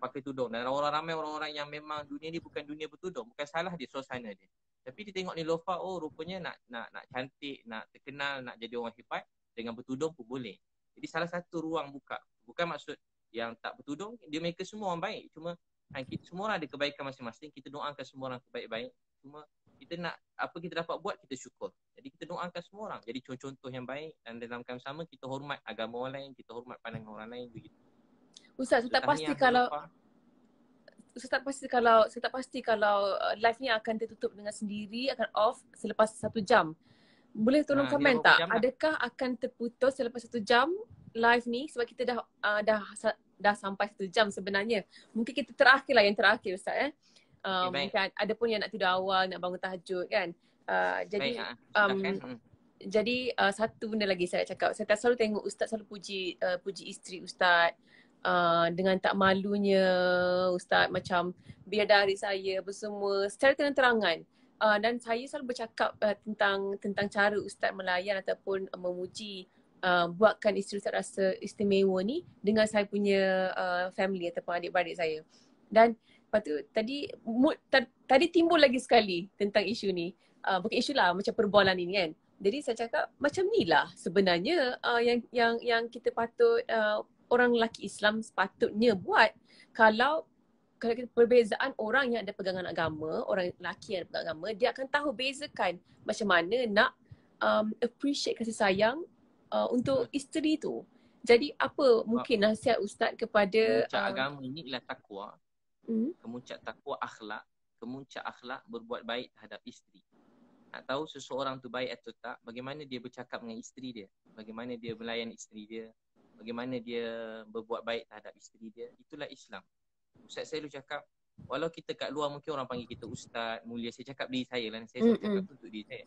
pakai tudung, dan orang ramai orang-orang yang memang dunia ni bukan dunia bertudung, bukan salah dia, suasana dia. Tapi dia tengok Niloufar, oh rupanya nak cantik, nak terkenal, nak jadi orang hebat, dengan bertudung pun boleh. Jadi salah satu ruang buka. Bukan maksud yang tak bertudung, dia mereka semua orang baik. Cuma kita semua orang ada kebaikan masing-masing. Kita doakan semua orang baik-baik. Cuma kita nak apa kita dapat buat, kita syukur. Jadi kita doakan semua orang jadi contoh yang baik, dan dalam keadaan sama kita hormat agama orang lain, kita hormat pandangan orang lain begitu. Ustaz, saya tak pasti kalau live ni akan tertutup dengan sendiri, akan off selepas 1 jam. Boleh tolong komen tak? Adakah akan terputus selepas 1 jam live ni, sebab kita dah sampai 1 jam sebenarnya. Mungkin kita yang terakhir Ustaz mungkin ada pun yang nak tidur awal, nak bangun tahajud kan. Jadi satu benda lagi saya cakap, saya tak selalu tengok Ustaz selalu puji isteri Ustaz. Dengan tak malunya Ustaz macam bidadari saya bersemua secara terang-terangan. Dan saya selalu bercakap tentang cara Ustaz melayan ataupun memuji, buatkan isteri Ustaz rasa istimewa ni dengan saya punya family ataupun adik-beradik saya. Dan lepas tu tadi timbul lagi sekali tentang isu ni. Bukan isu lah, macam perbualan ini kan. Jadi saya cakap macam ni lah sebenarnya yang kita patut, orang lelaki Islam sepatutnya buat. Kalau kita perbezaan orang yang ada pegangan agama, orang lelaki yang ada pegangan agama, dia akan tahu bezakan macam mana nak appreciate kasih sayang untuk isteri tu. Jadi apa mungkin nasihat Ustaz kepada kemuncak agama ini ialah takwa. Kemuncak takwa akhlak, kemuncak akhlak berbuat baik terhadap isteri. Nak tahu seseorang tu baik atau tak, bagaimana dia bercakap dengan isteri dia, bagaimana dia melayan isteri dia, bagaimana dia berbuat baik terhadap isteri dia, itulah Islam. Ustaz saya dulu cakap, walau kita kat luar mungkin orang panggil kita ustaz, mulia, saya cakap diri saya lah, saya selalu cakap tu untuk diri saya.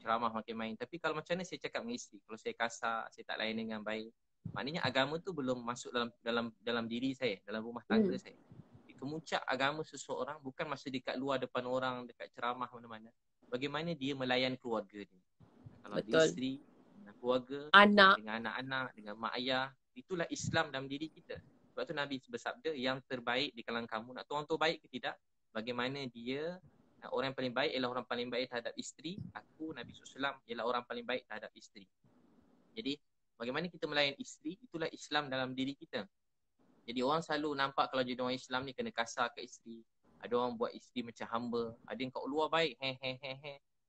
Ceramah makin main, tapi kalau macam mana saya cakap dengan isteri, kalau saya kasar, saya tak layan dengan baik, maknanya agama tu belum masuk dalam diri saya, dalam rumah tangga saya. Kemuncak agama seseorang bukan masa dekat luar depan orang, dekat ceramah mana-mana, bagaimana dia melayan keluarga dia. Kalau dia isteri, dengan keluarga, dengan anak-anak, dengan mak ayah, itulah Islam dalam diri kita. Sebab tu Nabi bersabda, yang terbaik di kalangan kamu, nak tahu orang tu baik ke tidak, bagaimana dia, orang yang paling baik ialah orang paling baik terhadap isteri. Aku, Nabi SAW, ialah orang paling baik terhadap isteri. Jadi bagaimana kita melayan isteri, itulah Islam dalam diri kita. Jadi orang selalu nampak kalau jadi orang Islam ni kena kasar ke isteri. Ada orang buat isteri macam hamba. Ada yang kat luar baik,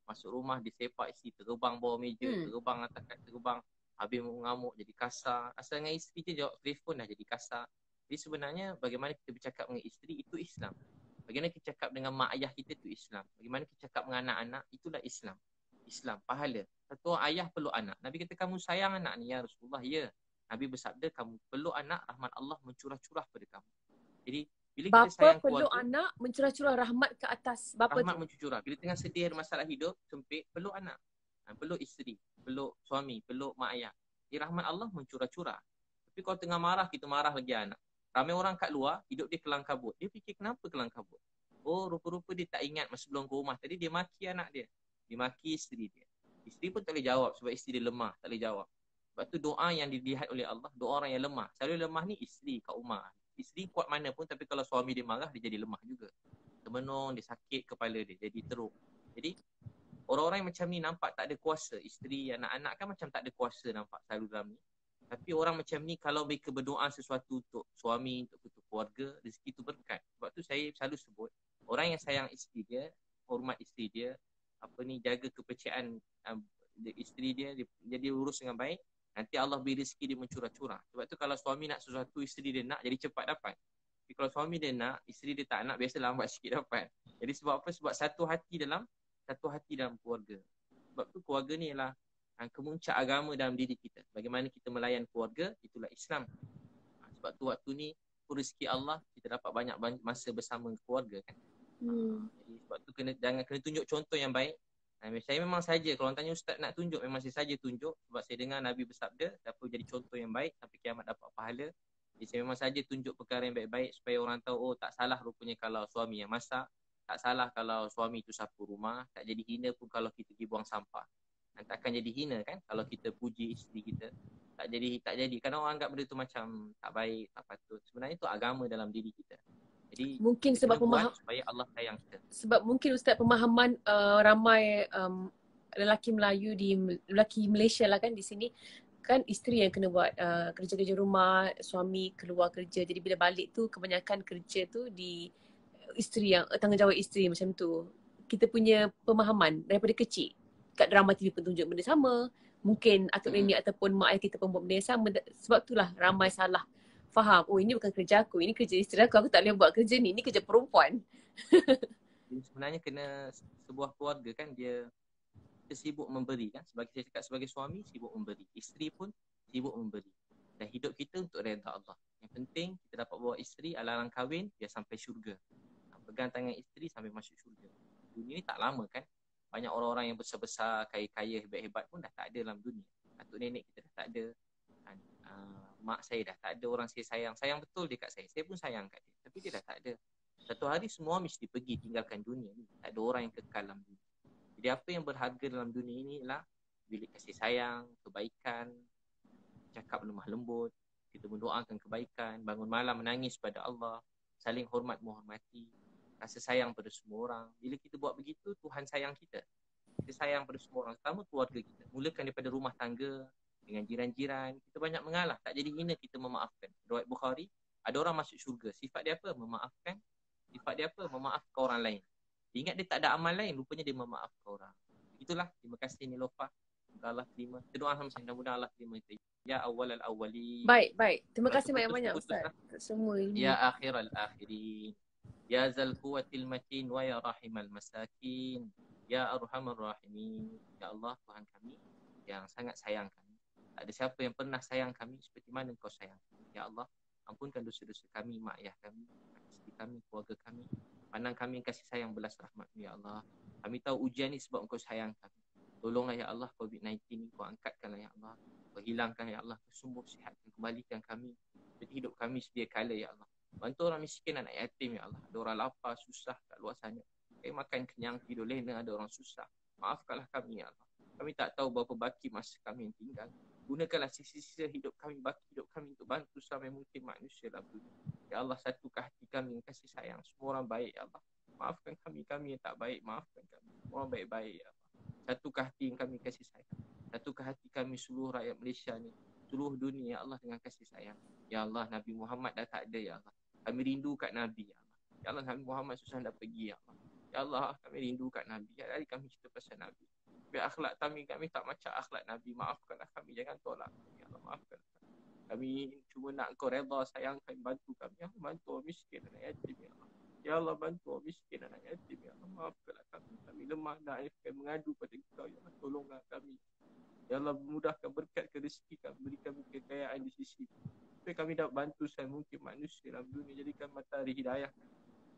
masuk rumah disepak isteri, terbang bawah meja, terbang atas kat terbang, habis mengamuk jadi kasar. Asal dengan isteri dia jawab telefon dah jadi kasar. Jadi sebenarnya bagaimana kita bercakap dengan isteri itu Islam. Bagaimana kita cakap dengan mak ayah kita itu Islam. Bagaimana kita cakap dengan anak-anak, itulah Islam. Islam, pahala. Satu orang ayah peluk anak. Nabi kata, kamu sayang anak ni ya Rasulullah? Ya. Nabi bersabda, kamu peluk anak, rahmat Allah mencurah-curah pada kamu. Jadi bila kita sayang keluarga, peluk anak, mencurah-curah rahmat ke atas bapa rahmat mencurah. Bila tengah sedih ada masalah hidup, sempit, peluk anak, peluk isteri, peluk suami, peluk mak ayah. Jadi rahmat Allah mencurah-curah. Tapi kalau tengah marah, kita marah lagi anak. Ramai orang kat luar, hidup dia kelang kabut. Dia fikir kenapa kelang kabut? Oh, rupa-rupa dia tak ingat masa sebelum ke rumah tadi dia maki anak dia. Dia maki isteri dia. Isteri pun tak boleh jawab sebab isteri dia lemah, tak boleh jawab. Sebab tu doa yang dilihat oleh Allah, doa orang yang lemah. Selalu lemah ni isteri kat rumah. Isteri kuat mana pun, tapi kalau suami dia marah, dia jadi lemah juga. Termenung, dia sakit kepala dia, jadi teruk. Jadi orang-orang yang macam ni nampak tak ada kuasa. Isteri, anak-anak kan macam tak ada kuasa nampak selalu dalam ni. Tapi orang macam ni kalau mereka berdoa sesuatu untuk suami, untuk keluarga, rezeki itu berkat. Sebab tu saya selalu sebut, orang yang sayang isteri dia, hormat isteri dia, jaga kepercayaan isteri dia jadi urus dengan baik, nanti Allah beri rezeki dia mencurah-curah. Sebab tu kalau suami nak sesuatu, isteri dia nak, jadi cepat dapat. Tapi kalau suami dia nak, isteri dia tak nak, biasa lambat sikit dapat. Jadi sebab apa? Sebab satu hati dalam keluarga. Sebab tu keluarga ni ialah kemuncak agama dalam diri kita. Bagaimana kita melayan keluarga, itulah Islam. Sebab tu waktu ni rezeki Allah, kita dapat banyak masa bersama keluarga kan. Jadi sebab tu kena tunjuk contoh yang baik. Saya memang saja, kalau orang tanya ustaz nak tunjuk, memang saya saja tunjuk. Sebab saya dengar Nabi bersabda, siapa jadi contoh yang baik sampai kiamat dapat pahala. Jadi saya memang saja tunjuk perkara yang baik-baik supaya orang tahu, oh tak salah rupanya kalau suami yang masak, Tak salah kalau suami tu sapu rumah, tak jadi hina pun kalau kita pergi buang sampah. Dan takkan jadi hina kan kalau kita puji isteri kita. Tak jadi. Kadang orang anggap benda tu macam tak baik, tak patut. Sebenarnya tu agama dalam diri kita. Jadi mungkin kita sebab kena buat supaya Allah sayang kita. Sebab mungkin Ustaz pemahaman ramai lelaki Malaysia lah kan di sini kan isteri yang kena buat kerja-kerja rumah, suami keluar kerja. Jadi bila balik tu kebanyakan kerja tu di isteri yang tanggungjawab isteri macam tu. Kita punya pemahaman daripada kecil kat drama TV pun tunjuk benda sama. Mungkin atuk nenek ataupun mak ayah kita pun buat benda yang sama. Sebab itulah ramai salah faham. Oh, ini bukan kerja aku, ini kerja isteri aku tak boleh buat kerja ni. Ini kerja perempuan. Sebenarnya kena sebuah keluarga kan dia sibuk memberi kan. Sebagai saya cakap, sebagai suami sibuk memberi, isteri pun sibuk memberi. Dan hidup kita untuk redha Allah. Yang penting kita dapat bawa isteri alang-alang kahwin biar sampai syurga. Pegang tangan isteri sampai masuk syurga. Dunia ni tak lama kan. Banyak orang-orang yang besar-besar, kaya-kaya, hebat-hebat pun dah tak ada dalam dunia. Atuk nenek kita dah tak ada. Mak saya dah tak ada. Orang saya sayang betul dekat saya. Saya pun sayang kat dia. Tapi dia dah tak ada. Satu hari semua mesti pergi tinggalkan dunia ni. Tak ada orang yang kekal dalam dunia. Jadi apa yang berharga dalam dunia ini ialah bilik kasih sayang, kebaikan, cakap lemah lembut, kita mendoakan kebaikan, bangun malam menangis pada Allah, saling hormat menghormati, rasa sayang pada semua orang. Bila kita buat begitu, Tuhan sayang kita. Kita sayang pada semua orang, terutama keluarga kita. Mulakan daripada rumah tangga, dengan jiran-jiran. Kita banyak mengalah, tak jadi hina kita memaafkan. Riwayat Bukhari, ada orang masuk syurga. Sifat dia apa? Memaafkan. Sifat dia apa? Memaafkan orang lain. Dia ingat dia tak ada amal lain, rupanya dia memaafkan orang. Itulah, terima kasih Nilofa. Semoga Allah terima. Kita doa sama-sama, mudah-mudahan Allah terima kita. Ya awal al-awwali. Baik. Terima kasih banyak-banyak Ustaz. Semua ilmu. Ya akhir al-akhirin. Ya zal quwwatil matin wa ya rahimal masakin. Ya arhamar rahimin. Ya Allah, Tuhan kami yang sangat sayang kami. Tak ada siapa yang pernah sayang kami seperti mana Engkau sayang kami. Ya Allah, ampunkan dosa-dosa kami, mak ayah kami, isteri kami, keluarga kami. Pandang kami kasih sayang belas rahmat, ya Allah. Kami tahu ujian ni sebab Engkau sayang kami. Tolonglah ya Allah COVID-19 ni Kau angkatkanlah ya Allah. Kau hilangkan ya Allah. Kau sembuh sihatkan, kembalikan kami seperti hidup kami sedia kala ya Allah. Bantu orang miskin, anak yatim ya Allah. Ada orang lapar, susah kat luar sana. Kami makan kenyang, tidur lena, ada orang susah. Maafkanlah kami ya Allah. Kami tak tahu berapa baki masa kami yang tinggal. Gunakanlah sisa-sisa hidup kami, baki hidup kami untuk bantu sampai mungkin manusia dalam dunia. Ya Allah, satukan hati kami yang kasih sayang. Semua orang baik ya Allah. Maafkan kami yang tak baik. Maafkan kami. Semua orang baik-baik ya Allah. Satukan hati yang kami kasih sayang. Satukan hati kami seluruh rakyat Malaysia ni. Seluruh dunia ya Allah dengan kasih sayang. Ya Allah, Nabi Muhammad dah tak ada ya Allah. Kami rindu kat Nabi ya Allah. Ya Allah, Nabi Muhammad susah dah pergi ya Allah. Ya Allah, kami rindu kat Nabi. Hari kami cerita pasal Nabi. Biar akhlak kami tak macam akhlak Nabi. Maafkanlah kami, jangan tolak kami. Ya Allah, maafkan kami. Kami cuma nak Engkau redha, sayang kami, bantu kami. Ya Allah, bantu orang miskin, anak yatim ya Allah. Ya Allah, bantu orang miskin, anak yatim ya Allah. Maafkanlah kami. Kami lemah dan kami mengadu pada Engkau. Ya Allah, tolonglah kami. Ya Allah, mudahkan berkat ke rezeki kami. Beri kami kekayaan di sisi. Supaya kami dapat bantu saya mungkin manusia dalam dunia. Jadikan matahari hidayah.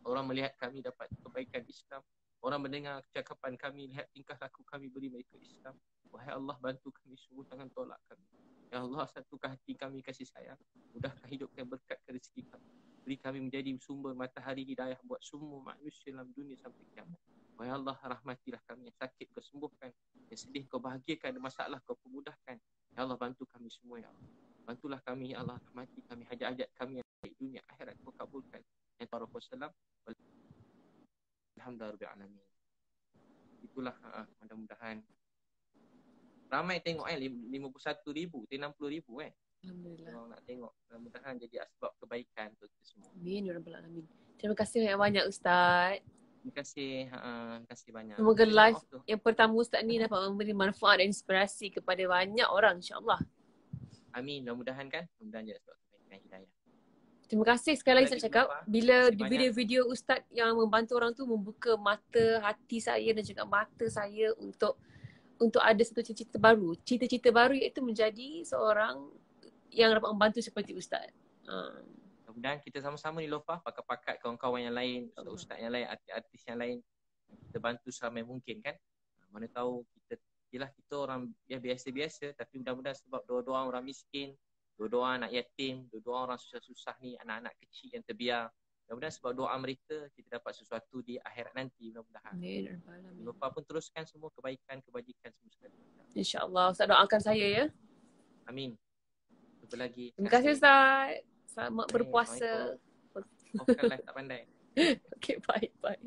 Orang melihat kami dapat kebaikan Islam. Orang mendengar cakapan kami, lihat tingkah laku kami, beri mereka Islam. Wahai Allah, bantu kami semua, jangan tolak kami. Ya Allah, satukan hati kami kasih sayang. Mudahkan hidup kami, berkat ke rezeki kami. Beri kami menjadi sumber matahari hidayah buat semua manusia dalam dunia sampai kiamat. Wahai Allah, rahmatilah kami. Yang sakit Kau sembuhkan, yang sedih Kau bahagiakan, ada masalah Kau pemudahkan. Ya Allah, bantu kami semua ya Allah. Bantulah kami ya Allah, rahmati kami, hajat-hajat kami yang baik dunia akhirat Kau kabulkan. Ya Rasulullah, alhamdulillah. Itulah mudah-mudahan ramai tengok 51,000, 60,000 Alhamdulillah. Orang nak tengok, mudah-mudahan jadi asbab kebaikan untuk kita semua. Amin ya rabbal alamin. Terima kasih banyak Ustaz. Terima kasih banyak. Semoga live yang pertama Ustaz ni dapat memberi manfaat dan inspirasi kepada banyak orang, insya-Allah. Amin, mudah-mudahan kan. Mudah-mudahan jadi asbab kebaikan hidayah. Terima kasih sekali lagi saya cakap. Bila video-video Ustaz yang membantu orang tu membuka mata hati saya dan juga mata saya untuk ada satu cita-cita baru. Cita-cita baru iaitu menjadi seorang yang dapat membantu seperti Ustaz. Mudah-mudahan kita sama-sama ni Lofa, pakat-pakat kawan-kawan yang lain, ustaz-ustaz yang lain, artis yang lain, kita bantu seramai mungkin kan. Mana tahu kita orang yang biasa-biasa, tapi mudah-mudahan sebab doa-doa orang miskin, doa-doa anak yatim, doa-doa orang susah-susah ni, anak-anak kecil yang terbiar, Mudah-mudahan sebab doa mereka kita dapat sesuatu di akhirat nanti mudah-mudahan. Amin. Bapa pun teruskan semua kebaikan, kebajikan semua sekali. InsyaAllah. Ustaz doakan saya ya. Amin. Jumpa lagi. Terima kasih Ustaz. Selamat berpuasa. Bukanlah tak pandai. Okay, bye.